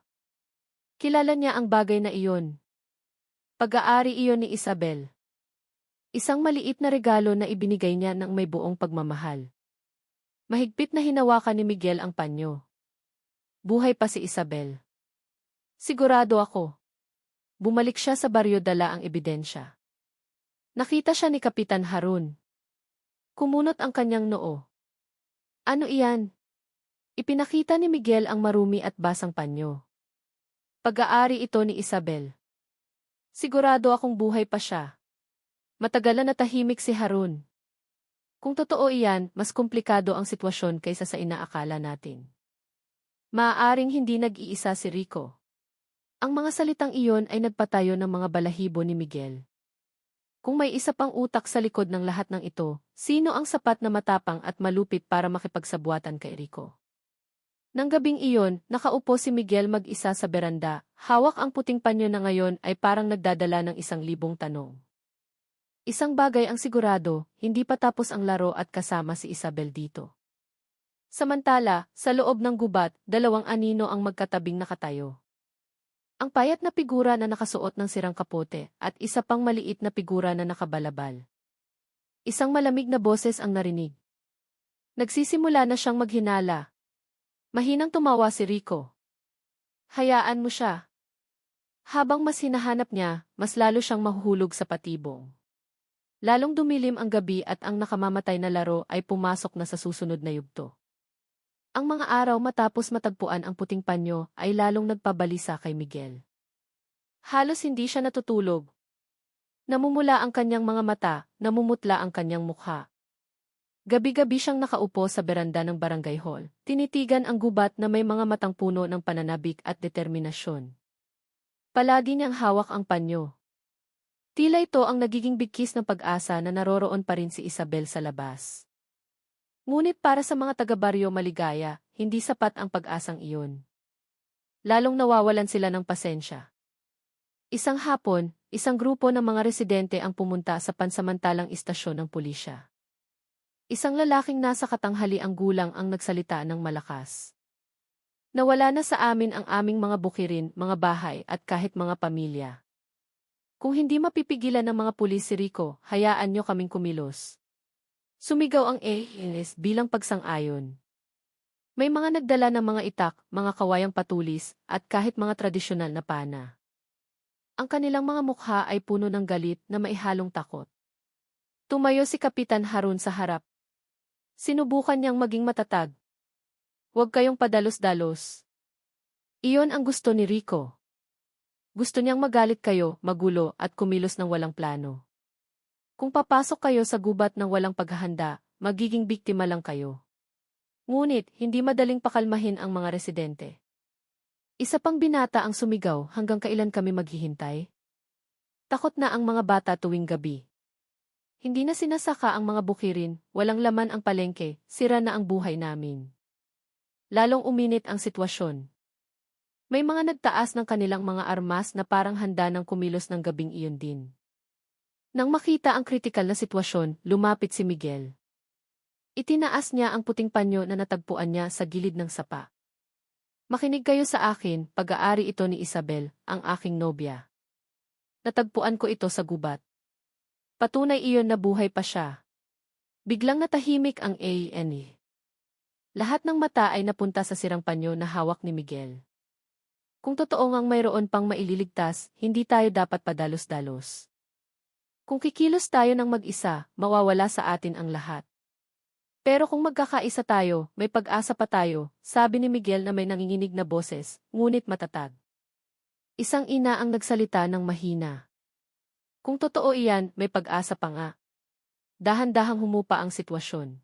Kilala niya ang bagay na iyon. Pag-aari iyon ni Isabel. Isang maliit na regalo na ibinigay niya ng may buong pagmamahal. Mahigpit na hinawakan ni Miguel ang panyo. Buhay pa si Isabel. Sigurado ako. Bumalik siya sa baryo dala ang ebidensya. Nakita siya ni Kapitan Harun. Kumunot ang kanyang noo. Ano iyan? Ipinakita ni Miguel ang marumi at basang panyo. Pag-aari ito ni Isabel. Sigurado akong buhay pa siya. Matagalan na tahimik si Harun. Kung totoo iyan, mas komplikado ang sitwasyon kaysa sa inaakala natin. Maaaring hindi nag-iisa si Rico. Ang mga salitang iyon ay nagpatayo ng mga balahibo ni Miguel. Kung may isa pang utak sa likod ng lahat ng ito, sino ang sapat na matapang at malupit para makipagsabuatan kay Rico? Nang gabing iyon, nakaupo si Miguel mag-isa sa beranda, hawak ang puting panyo na ngayon ay parang nagdadala ng 1,000 tanong. Isang bagay ang sigurado, hindi pa tapos ang laro at kasama si Isabel dito. Samantala, sa loob ng gubat, 2 anino ang magkatabing nakatayo. Ang payat na figura na nakasuot ng sirang kapote at isa pang maliit na figura na nakabalabal. Isang malamig na boses ang narinig. Nagsisimula na siyang maghinala. Mahinang tumawa si Rico. Hayaan mo siya. Habang mas hinahanap niya, mas lalo siyang mahuhulog sa patibong. Lalong dumilim ang gabi at ang nakamamatay na laro ay pumasok na sa susunod na yugto. Ang mga araw matapos matagpuan ang puting panyo ay lalong nagpabalisa kay Miguel. Halos hindi siya natutulog. Namumula ang kanyang mga mata, namumutla ang kanyang mukha. Gabi-gabi siyang nakaupo sa beranda ng barangay hall, tinitigan ang gubat na may mga matang puno ng pananabik at determinasyon. Palagi niyang hawak ang panyo. Tila ito ang nagiging bigkis ng pag-asa na naroroon pa rin si Isabel sa labas. Ngunit para sa mga taga-baryo maligaya, hindi sapat ang pag-asang iyon. Lalong nawawalan sila ng pasensya. Isang hapon, isang grupo ng mga residente ang pumunta sa pansamantalang istasyon ng pulisya. Isang lalaking nasa katanghaliang gulang ang nagsalita ng malakas. Nawala na sa amin ang aming mga bukirin, mga bahay at kahit mga pamilya. Kung hindi mapipigilan ng mga pulis si Rico, hayaan niyo kaming kumilos. Sumigaw ang ANS bilang pagsang-ayon. May mga nagdala ng mga itak, mga kawayang patulis, at kahit mga tradisyonal na pana. Ang kanilang mga mukha ay puno ng galit na maihalong takot. Tumayo si Kapitan Harun sa harap. Sinubukan niyang maging matatag. Huwag kayong padalos-dalos. Iyon ang gusto ni Rico. Gusto niyang magalit kayo, magulo, at kumilos ng walang plano. Kung papasok kayo sa gubat ng walang paghahanda, magiging biktima lang kayo. Ngunit, hindi madaling pakalmahin ang mga residente. Isa pang binata ang sumigaw, hanggang kailan kami maghihintay? Takot na ang mga bata tuwing gabi. Hindi na sinasaka ang mga bukirin, walang laman ang palengke, sira na ang buhay namin. Lalong uminit ang sitwasyon. May mga nagtaas ng kanilang mga armas na parang handa ng kumilos ng gabing iyon din. Nang makita ang kritikal na sitwasyon, lumapit si Miguel. Itinaas niya ang puting panyo na natagpuan niya sa gilid ng sapa. Makinig kayo sa akin, pag-aari ito ni Isabel, ang aking nobya. Natagpuan ko ito sa gubat. Patunay iyon na buhay pa siya. Biglang natahimik ang ANE. Lahat ng mata ay napunta sa sirang panyo na hawak ni Miguel. Kung totoo ngang mayroon pang maililigtas, hindi tayo dapat padalos-dalos. Kung kikilos tayo ng mag-isa, mawawala sa atin ang lahat. Pero kung magkakaisa tayo, may pag-asa pa tayo, sabi ni Miguel na may nanginginig na boses, ngunit matatag. Isang ina ang nagsalita ng mahina. Kung totoo iyan, may pag-asa pa nga. Dahan-dahang humupa ang sitwasyon.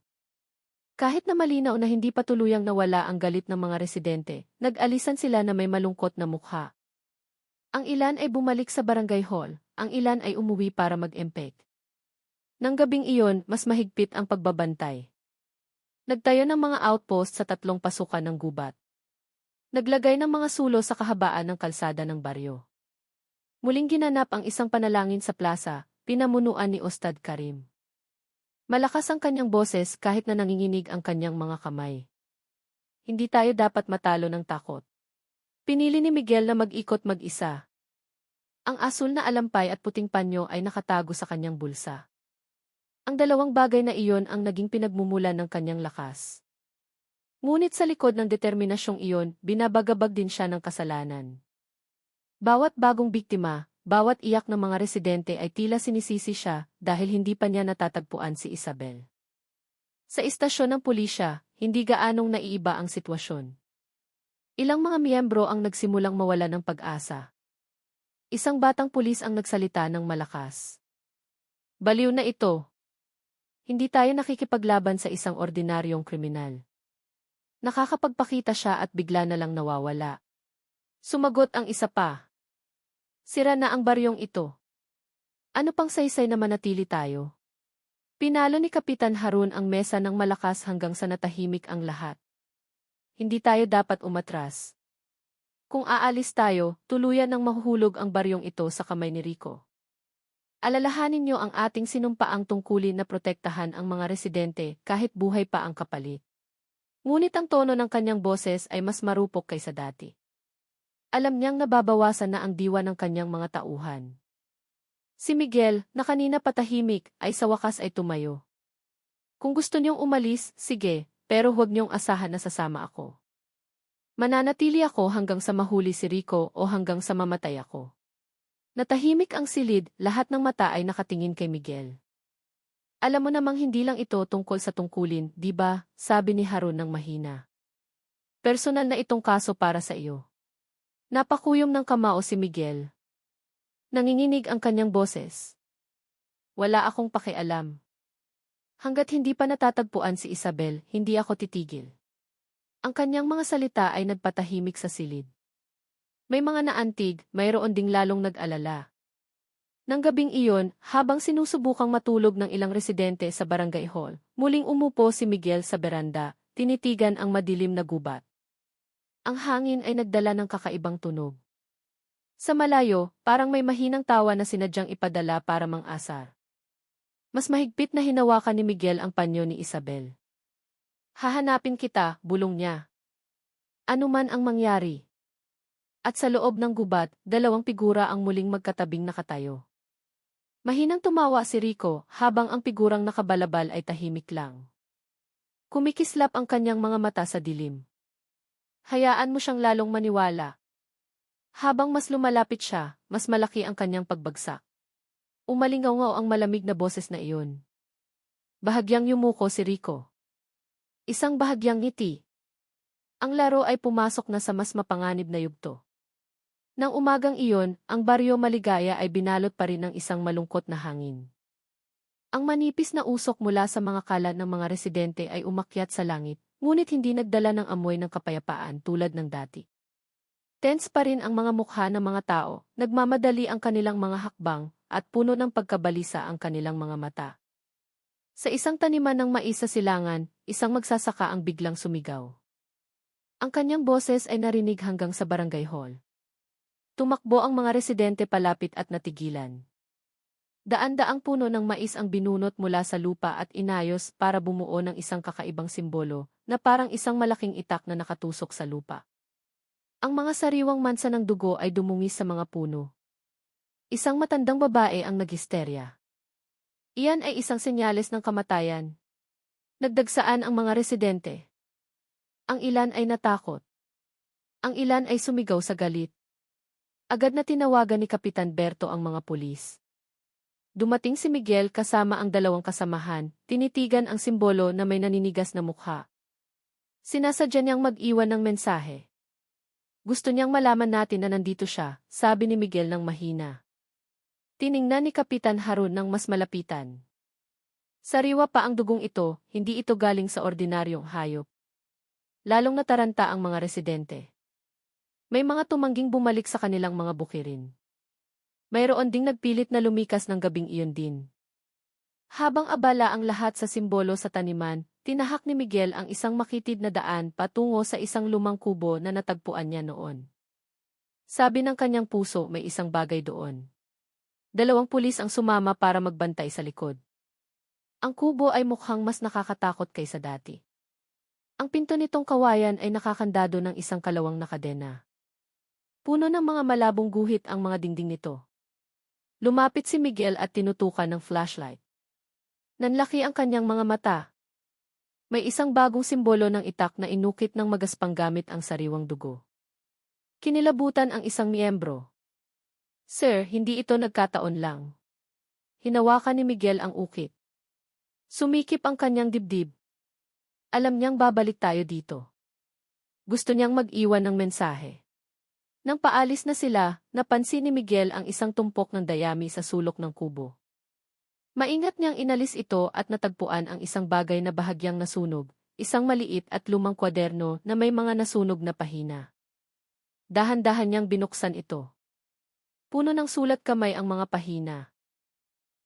Kahit na malinaw na hindi pa tuluyang nawala ang galit ng mga residente, nag-alisan sila na may malungkot na mukha. Ang ilan ay bumalik sa barangay hall, ang ilan ay umuwi para mag-empek. Nang gabing iyon, mas mahigpit ang pagbabantay. Nagtayo ng mga outpost sa 3 pasukan ng gubat. Naglagay ng mga sulo sa kahabaan ng kalsada ng baryo. Muling ginanap ang isang panalangin sa plaza, pinamunuan ni Ustad Karim. Malakas ang kanyang boses kahit na nanginginig ang kanyang mga kamay. Hindi tayo dapat matalo ng takot. Pinili ni Miguel na mag-ikot mag-isa. Ang asul na alampay at puting panyo ay nakatago sa kanyang bulsa. Ang dalawang bagay na iyon ang naging pinagmumulan ng kanyang lakas. Ngunit sa likod ng determinasyong iyon, binabagabag din siya ng kasalanan. Bawat bagong biktima, bawat iyak ng mga residente ay tila sinisisi siya dahil hindi pa niya natatagpuan si Isabel. Sa istasyon ng pulisya, hindi gaanong naiiba ang sitwasyon. Ilang mga miyembro ang nagsimulang mawala ng pag-asa. Isang batang pulis ang nagsalita ng malakas. Baliw na ito. Hindi tayo nakikipaglaban sa isang ordinaryong kriminal. Nakakapagpakita siya at bigla na lang nawawala. Sumagot ang isa pa. Sira na ang baryong ito. Ano pang saysay na manatili tayo? Pinalo ni Kapitan Harun ang mesa ng malakas hanggang sa natahimik ang lahat. Hindi tayo dapat umatras. Kung aalis tayo, tuluyan nang mahuhulog ang baryong ito sa kamay ni Rico. Alalahanin niyo ang ating sinumpaang tungkulin na protektahan ang mga residente kahit buhay pa ang kapalit. Ngunit ang tono ng kanyang boses ay mas marupok kaysa dati. Alam niyang nababawasan na ang diwa ng kanyang mga tauhan. Si Miguel, na kanina patahimik, ay sa wakas ay tumayo. Kung gusto niyong umalis, sige, pero huwag niyong asahan na sasama ako. Mananatili ako hanggang sa mahuli si Rico o hanggang sa mamatay ako. Natahimik ang silid, lahat ng mata ay nakatingin kay Miguel. Alam mo namang hindi lang ito tungkol sa tungkulin, di ba? Sabi ni Harun ng mahina. Personal na itong kaso para sa iyo. Napakuyom ng kamao si Miguel. Nanginginig ang kanyang boses. Wala akong pakialam. Hanggat hindi pa natatagpuan si Isabel, hindi ako titigil. Ang kanyang mga salita ay nagpatahimik sa silid. May mga naantig, mayroon ding lalong nag-alala. Nang gabing iyon, habang sinusubukang matulog ng ilang residente sa barangay hall, muling umupo si Miguel sa beranda, tinitigan ang madilim na gubat. Ang hangin ay nagdala ng kakaibang tunog. Sa malayo, parang may mahinang tawa na sinadyang ipadala para mang-asar. Mas mahigpit na hinawakan ni Miguel ang panyo ni Isabel. Hahanapin kita, bulong niya. Ano man ang mangyari. At sa loob ng gubat, dalawang figura ang muling magkatabing nakatayo. Mahinang tumawa si Rico habang ang figurang nakabalabal ay tahimik lang. Kumikislap ang kanyang mga mata sa dilim. Hayaan mo siyang lalong maniwala. Habang mas lumalapit siya, mas malaki ang kanyang pagbagsak. Umalingaw ang malamig na boses na iyon. Bahagyang yumuko si Rico. Isang bahagyang ngiti. Ang laro ay pumasok na sa mas mapanganib na yugto. Nang umagang iyon, ang baryo Maligaya ay binalot pa rin ng isang malungkot na hangin. Ang manipis na usok mula sa mga kalat ng mga residente ay umakyat sa langit, ngunit hindi nagdala ng amoy ng kapayapaan tulad ng dati. Tense pa rin ang mga mukha ng mga tao, nagmamadali ang kanilang mga hakbang, at puno ng pagkabalisa ang kanilang mga mata. Sa isang taniman ng mais sa silangan, isang magsasaka ang biglang sumigaw. Ang kanyang boses ay narinig hanggang sa barangay hall. Tumakbo ang mga residente palapit at natigilan. Daan-daang puno ng mais ang binunot mula sa lupa at inayos para bumuo ng isang kakaibang simbolo na parang isang malaking itak na nakatusok sa lupa. Ang mga sariwang mansa ng dugo ay dumungis sa mga puno. Isang matandang babae ang naghisterya. Iyan ay isang senyales ng kamatayan. Nagdagsaan ang mga residente. Ang ilan ay natakot. Ang ilan ay sumigaw sa galit. Agad na tinawagan ni Kapitan Berto ang mga pulis. Dumating si Miguel kasama ang dalawang kasamahan, tinitigan ang simbolo na may naninigas na mukha. Sinasadya niyang mag-iwan ng mensahe. Gusto niyang malaman natin na nandito siya, sabi ni Miguel ng mahina. Tiningnan ni Kapitan Harun ng mas malapitan. Sariwa pa ang dugong ito, hindi ito galing sa ordinaryong hayop. Lalong nataranta ang mga residente. May mga tumangging bumalik sa kanilang mga bukirin. Mayroon ding nagpilit na lumikas ng gabing iyon din. Habang abala ang lahat sa simbolo sa taniman, tinahak ni Miguel ang isang makitid na daan patungo sa isang lumang kubo na natagpuan niya noon. Sabi ng kanyang puso, may isang bagay doon. 2 pulis ang sumama para magbantay sa likod. Ang kubo ay mukhang mas nakakatakot kaysa dati. Ang pinto nitong kawayan ay nakakandado ng isang kalawang na kadena. Puno ng mga malabong guhit ang mga dingding nito. Lumapit si Miguel at tinutukan ng flashlight. Nanlaki ang kanyang mga mata. May isang bagong simbolo ng itak na inukit ng magaspang gamit ang sariwang dugo. Kinilabutan ang isang miyembro. Sir, hindi ito nagkataon lang. Hinawakan ni Miguel ang ukit. Sumikip ang kanyang dibdib. Alam niyang babalik tayo dito. Gusto niyang mag-iwan ng mensahe. Nang paalis na sila, napansin ni Miguel ang isang tumpok ng dayami sa sulok ng kubo. Maingat niyang inalis ito at natagpuan ang isang bagay na bahagyang nasunog, isang maliit at lumang kwaderno na may mga nasunog na pahina. Dahan-dahan niyang binuksan ito. Puno ng sulat kamay ang mga pahina.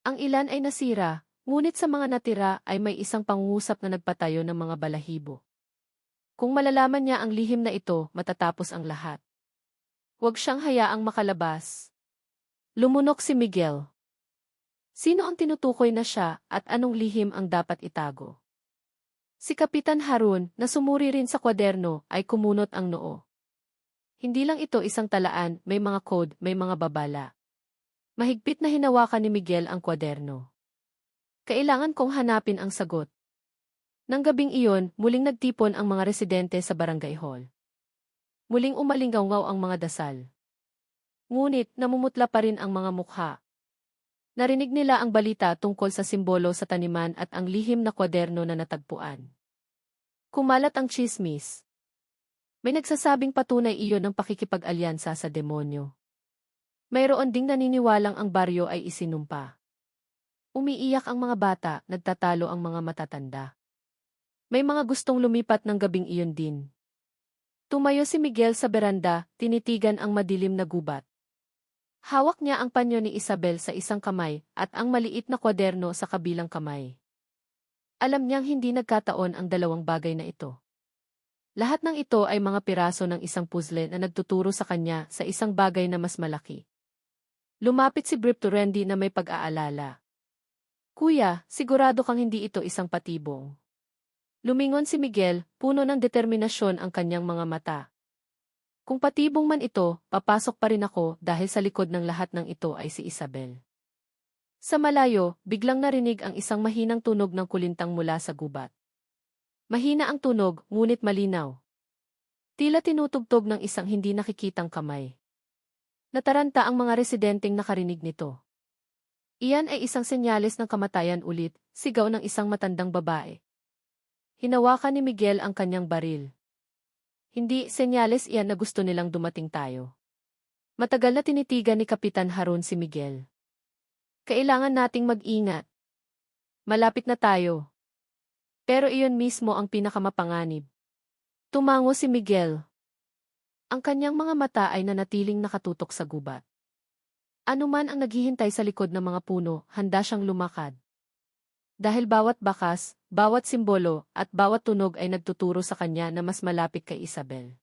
Ang ilan ay nasira, ngunit sa mga natira ay may isang pangungusap na nagpatayo ng mga balahibo. Kung malalaman niya ang lihim na ito, matatapos ang lahat. Huwag siyang hayaang makalabas. Lumunok si Miguel. Sino ang tinutukoy na siya at anong lihim ang dapat itago? Si Kapitan Harun, na sumuri rin sa kwaderno, ay kumunot ang noo. Hindi lang ito isang talaan, may mga code, may mga babala. Mahigpit na hinawakan ni Miguel ang kwaderno. Kailangan kong hanapin ang sagot. Nang gabing iyon, muling nagtipon ang mga residente sa barangay hall. Muling umalingaw ang mga dasal. Ngunit, namumutla pa rin ang mga mukha. Narinig nila ang balita tungkol sa simbolo sa taniman at ang lihim na kwaderno na natagpuan. Kumalat ang tsismis. May nagsasabing patunay iyon ng pakikipag-alyansa sa demonyo. Mayroon ding naniniwalang ang baryo ay isinumpa. Umiiyak ang mga bata, nagtatalo ang mga matatanda. May mga gustong lumipat ng gabing iyon din. Tumayo si Miguel sa beranda, tinitigan ang madilim na gubat. Hawak niya ang panyo ni Isabel sa isang kamay at ang maliit na kwaderno sa kabilang kamay. Alam niyang hindi nagkataon ang dalawang bagay na ito. Lahat ng ito ay mga piraso ng isang puzzle na nagtuturo sa kanya sa isang bagay na mas malaki. Lumapit si Brip to Randy na may pag-aalala. Kuya, sigurado kang hindi ito isang patibong. Lumingon si Miguel, puno ng determinasyon ang kanyang mga mata. Kung patibong man ito, papasok pa rin ako dahil sa likod ng lahat ng ito ay si Isabel. Sa malayo, biglang narinig ang isang mahinang tunog ng kulintang mula sa gubat. Mahina ang tunog, ngunit malinaw. Tila tinutugtog ng isang hindi nakikitang kamay. Nataranta ang mga residenteng nakarinig nito. Iyan ay isang senyales ng kamatayan ulit, sigaw ng isang matandang babae. Hinawakan ni Miguel ang kanyang baril. Hindi, senyales iyan na gusto nilang dumating tayo. Matagal na tinitigan ni Kapitan Harun si Miguel. Kailangan nating mag-ingat. Malapit na tayo. Pero iyon mismo ang pinakamapanganib. Tumango si Miguel. Ang kanyang mga mata ay nanatiling nakatutok sa gubat. Ano man ang naghihintay sa likod ng mga puno, handa siyang lumakad. Dahil bawat bakas, bawat simbolo, at bawat tunog ay nagtuturo sa kanya na mas malapit kay Isabel.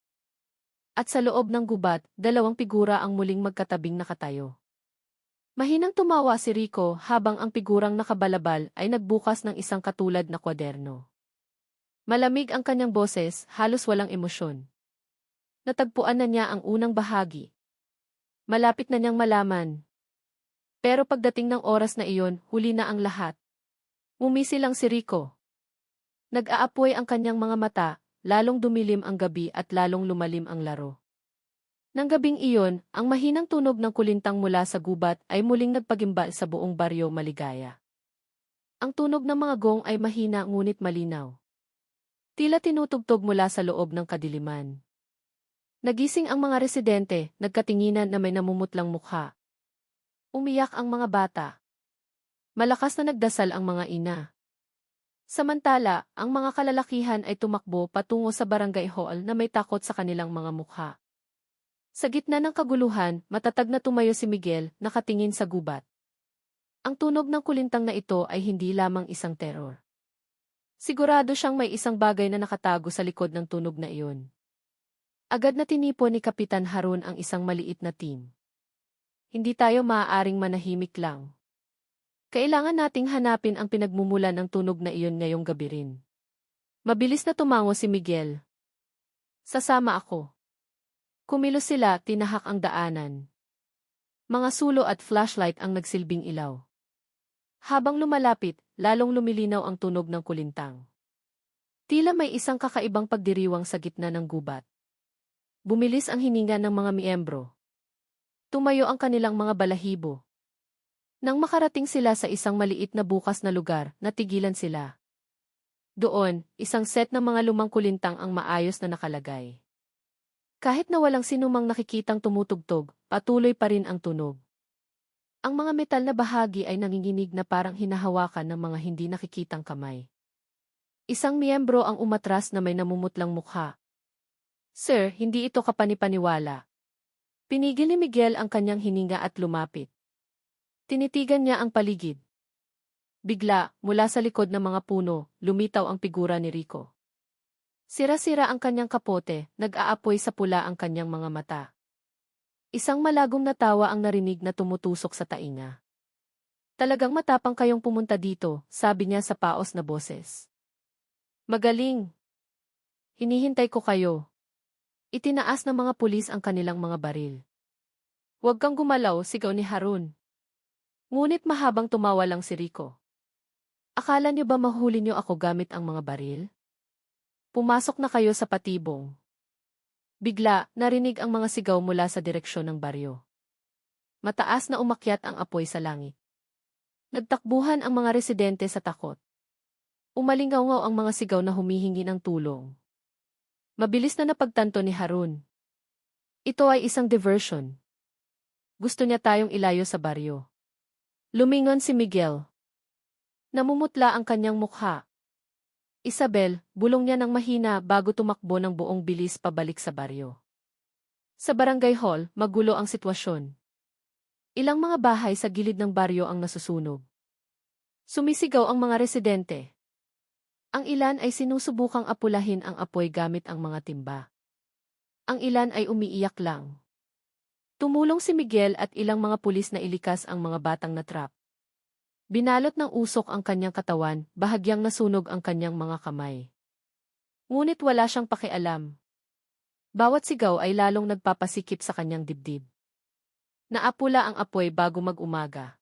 At sa loob ng gubat, dalawang figura ang muling magkatabing nakatayo. Mahinang tumawa si Rico habang ang figurang nakabalabal ay nagbukas ng isang katulad na kwaderno. Malamig ang kanyang boses, halos walang emosyon. Natagpuan na niya ang unang bahagi. Malapit na niyang malaman. Pero pagdating ng oras na iyon, huli na ang lahat. Umisi lang si Rico. Nag-aapoy ang kanyang mga mata, lalong dumilim ang gabi at lalong lumalim ang laro. Nang gabing iyon, ang mahinang tunog ng kulintang mula sa gubat ay muling nagpagimbal sa buong baryo Maligaya. Ang tunog ng mga gong ay mahina ngunit malinaw. Tila tinutugtog mula sa loob ng kadiliman. Nagising ang mga residente, nagkatinginan na may namumutlang mukha. Umiyak ang mga bata. Malakas na nagdasal ang mga ina. Samantala, ang mga kalalakihan ay tumakbo patungo sa barangay hall na may takot sa kanilang mga mukha. Sa gitna ng kaguluhan, matatag na tumayo si Miguel, nakatingin sa gubat. Ang tunog ng kulintang na ito ay hindi lamang isang terror. Sigurado siyang may isang bagay na nakatago sa likod ng tunog na iyon. Agad na tinipon ni Kapitan Harun ang isang maliit na team. Hindi tayo maaaring manahimik lang. Kailangan nating hanapin ang pinagmumulan ng tunog na iyon ngayong gabi rin. Mabilis na tumango si Miguel. Sasama ako. Kumilos sila, tinahak ang daanan. Mga sulo at flashlight ang nagsilbing ilaw. Habang lumalapit, lalong lumilinaw ang tunog ng kulintang. Tila may isang kakaibang pagdiriwang sa gitna ng gubat. Bumilis ang hininga ng mga miyembro. Tumayo ang kanilang mga balahibo. Nang makarating sila sa isang maliit na bukas na lugar, natigilan sila. Doon, isang set ng mga lumang kulintang ang maayos na nakalagay. Kahit na walang sinumang nakikitang tumutugtog, patuloy pa rin ang tunog. Ang mga metal na bahagi ay nanginginig na parang hinahawakan ng mga hindi nakikitang kamay. Isang miyembro ang umatras na may namumutlang mukha. Sir, hindi ito kapanipaniwala. Pinigil ni Miguel ang kanyang hininga at lumapit. Tinitigan niya ang paligid. Bigla, mula sa likod ng mga puno, lumitaw ang figura ni Rico. Sira-sira ang kanyang kapote, nag-aapoy sa pula ang kanyang mga mata. Isang malagong na tawa ang narinig na tumutusok sa tainga. Talagang matapang kayong pumunta dito, sabi niya sa paos na boses. Magaling. Hinihintay ko kayo. Itinaas ng mga pulis ang kanilang mga baril. Huwag kang gumalaw, sigaw ni Harun. Ngunit mahabang tumawa lang si Rico. Akala niyo ba mahuli niyo ako gamit ang mga baril? Pumasok na kayo sa patibong. Bigla, narinig ang mga sigaw mula sa direksyon ng baryo. Mataas na umakyat ang apoy sa langit. Nagtakbuhan ang mga residente sa takot. Umalingaw-ngaw ang mga sigaw na humihingi ng tulong. Mabilis na napagtanto ni Harun. Ito ay isang diversion. Gusto niya tayong ilayo sa baryo. Lumingon si Miguel. Namumutla ang kanyang mukha. Isabel, bulong niya ng mahina bago tumakbo ng buong bilis pabalik sa baryo. Sa barangay hall, magulo ang sitwasyon. Ilang mga bahay sa gilid ng baryo ang nasusunog. Sumisigaw ang mga residente. Ang ilan ay sinusubukang apulahin ang apoy gamit ang mga timba. Ang ilan ay umiiyak lang. Tumulong si Miguel at ilang mga pulis na ilikas ang mga batang natrap. Binalot ng usok ang kanyang katawan, bahagyang nasunog ang kanyang mga kamay. Ngunit wala siyang pakialam. Bawat sigaw ay lalong nagpapasikip sa kanyang dibdib. Naapula ang apoy bago mag-umaga.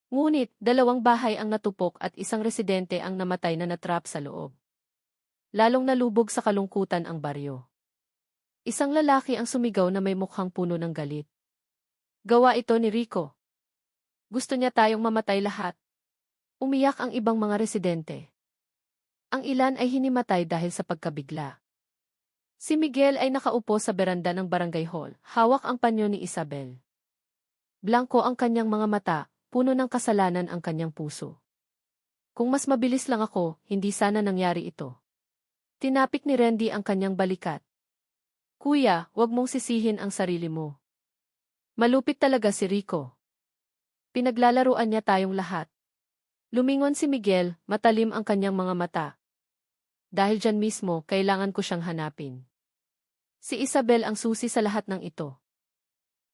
Ngunit, 2 bahay ang natupok at isang residente ang namatay na natrap sa loob. Lalong nalubog sa kalungkutan ang baryo. Isang lalaki ang sumigaw na may mukhang puno ng galit. Gawa ito ni Rico. Gusto niya tayong mamatay lahat. Umiyak ang ibang mga residente. Ang ilan ay hinimatay dahil sa pagkabigla. Si Miguel ay nakaupo sa beranda ng barangay hall, hawak ang panyo ni Isabel. Blanko ang kanyang mga mata, puno ng kasalanan ang kanyang puso. Kung mas mabilis lang ako, hindi sana nangyari ito. Tinapik ni Randy ang kanyang balikat. Kuya, wag mong sisihin ang sarili mo. Malupit talaga si Rico. Pinaglalaruan niya tayong lahat. Lumingon si Miguel, matalim ang kanyang mga mata. Dahil dyan mismo, kailangan ko siyang hanapin. Si Isabel ang susi sa lahat ng ito.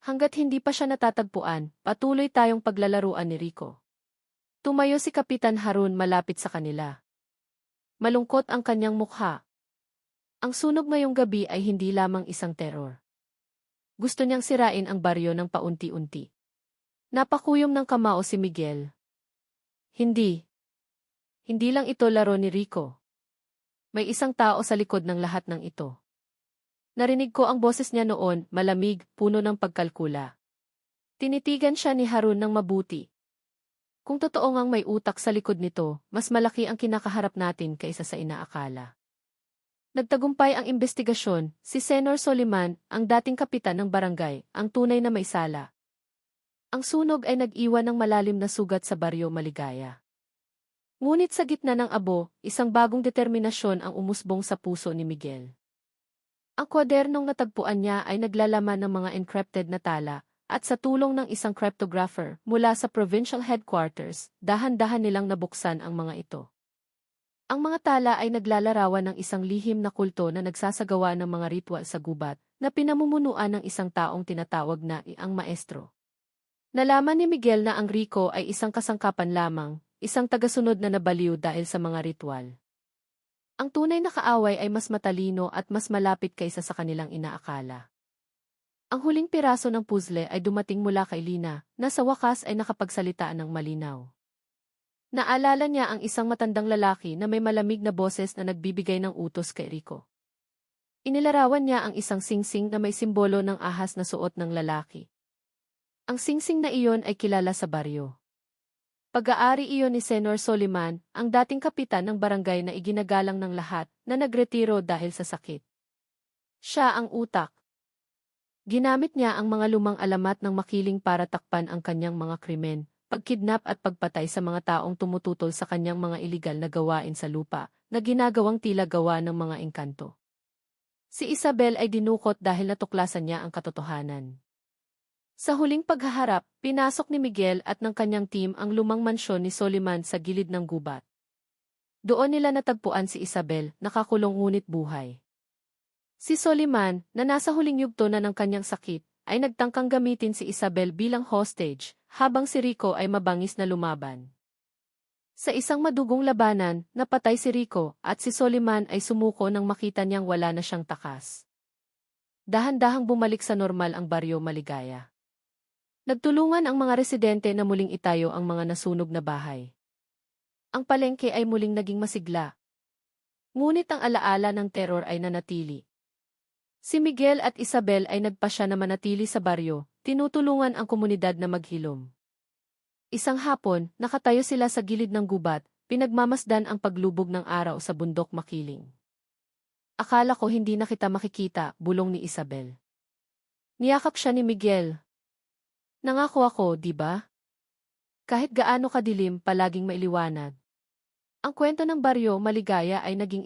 Hanggat hindi pa siya natatagpuan, patuloy tayong paglalaruan ni Rico. Tumayo si Kapitan Harun malapit sa kanila. Malungkot ang kanyang mukha. Ang sunog ngayong gabi ay hindi lamang isang teror. Gusto niyang sirain ang baryo ng paunti-unti. Napakuyom ng kamao si Miguel. Hindi. Hindi lang ito laro ni Rico. May isang tao sa likod ng lahat ng ito. Narinig ko ang boses niya noon, malamig, puno ng pagkalkula. Tinitigan siya ni Harun ng mabuti. Kung totoo ngang may utak sa likod nito, mas malaki ang kinakaharap natin kaysa sa inaakala. Nagtagumpay ang investigasyon, si Senor Soliman, ang dating kapitan ng barangay, ang tunay na may sala. Ang sunog ay nag-iwan ng malalim na sugat sa baryo Maligaya. Ngunit sa gitna ng abo, isang bagong determinasyon ang umusbong sa puso ni Miguel. Ang kwadernong natagpuan niya ay naglalaman ng mga encrypted na tala, at sa tulong ng isang cryptographer mula sa provincial headquarters, dahan-dahan nilang nabuksan ang mga ito. Ang mga tala ay naglalarawan ng isang lihim na kulto na nagsasagawa ng mga ritual sa gubat, na pinamumunuan ng isang taong tinatawag na ang maestro. Nalaman ni Miguel na ang Rico ay isang kasangkapan lamang, isang tagasunod na nabaliw dahil sa mga ritual. Ang tunay na kaaway ay mas matalino at mas malapit kaysa sa kanilang inaakala. Ang huling piraso ng puzzle ay dumating mula kay Lina, na sa wakas ay nakapagsalita ng malinaw. Naalala niya ang isang matandang lalaki na may malamig na boses na nagbibigay ng utos kay Rico. Inilarawan niya ang isang singsing na may simbolo ng ahas na suot ng lalaki. Ang singsing na iyon ay kilala sa baryo. Pag-aari iyon ni Senor Soliman, ang dating kapitan ng barangay na iginagalang ng lahat, na nagretiro dahil sa sakit. Siya ang utak. Ginamit niya ang mga lumang alamat ng makiling para takpan ang kanyang mga krimen, pagkidnap at pagpatay sa mga taong tumututol sa kanyang mga iligal na gawain sa lupa, na ginagawang tila gawa ng mga engkanto. Si Isabel ay dinukot dahil natuklasan niya ang katotohanan. Sa huling paghaharap, pinasok ni Miguel at ng kanyang team ang lumang mansyon ni Soliman sa gilid ng gubat. Doon nila natagpuan si Isabel, nakakulong ngunit buhay. Si Soliman, na nasa huling yugto na ng kanyang sakit, ay nagtangkang gamitin si Isabel bilang hostage, habang si Rico ay mabangis na lumaban. Sa isang madugong labanan, napatay si Rico at si Soliman ay sumuko nang makita niyang wala na siyang takas. Dahan-dahang bumalik sa normal ang baryo Maligaya. Nagtulungan ang mga residente na muling itayo ang mga nasunog na bahay. Ang palengke ay muling naging masigla. Ngunit ang alaala ng teror ay nanatili. Si Miguel at Isabel ay nagpasya na manatili sa baryo, tinutulungan ang komunidad na maghilom. Isang hapon, nakatayo sila sa gilid ng gubat, pinagmamasdan ang paglubog ng araw sa bundok makiling. Akala ko hindi na kita makikita, bulong ni Isabel. Niyakap siya ni Miguel. Nangako ako, di ba? Kahit gaano kadilim, palaging mailiwanag. Ang kwento ng baryo maligaya ay naging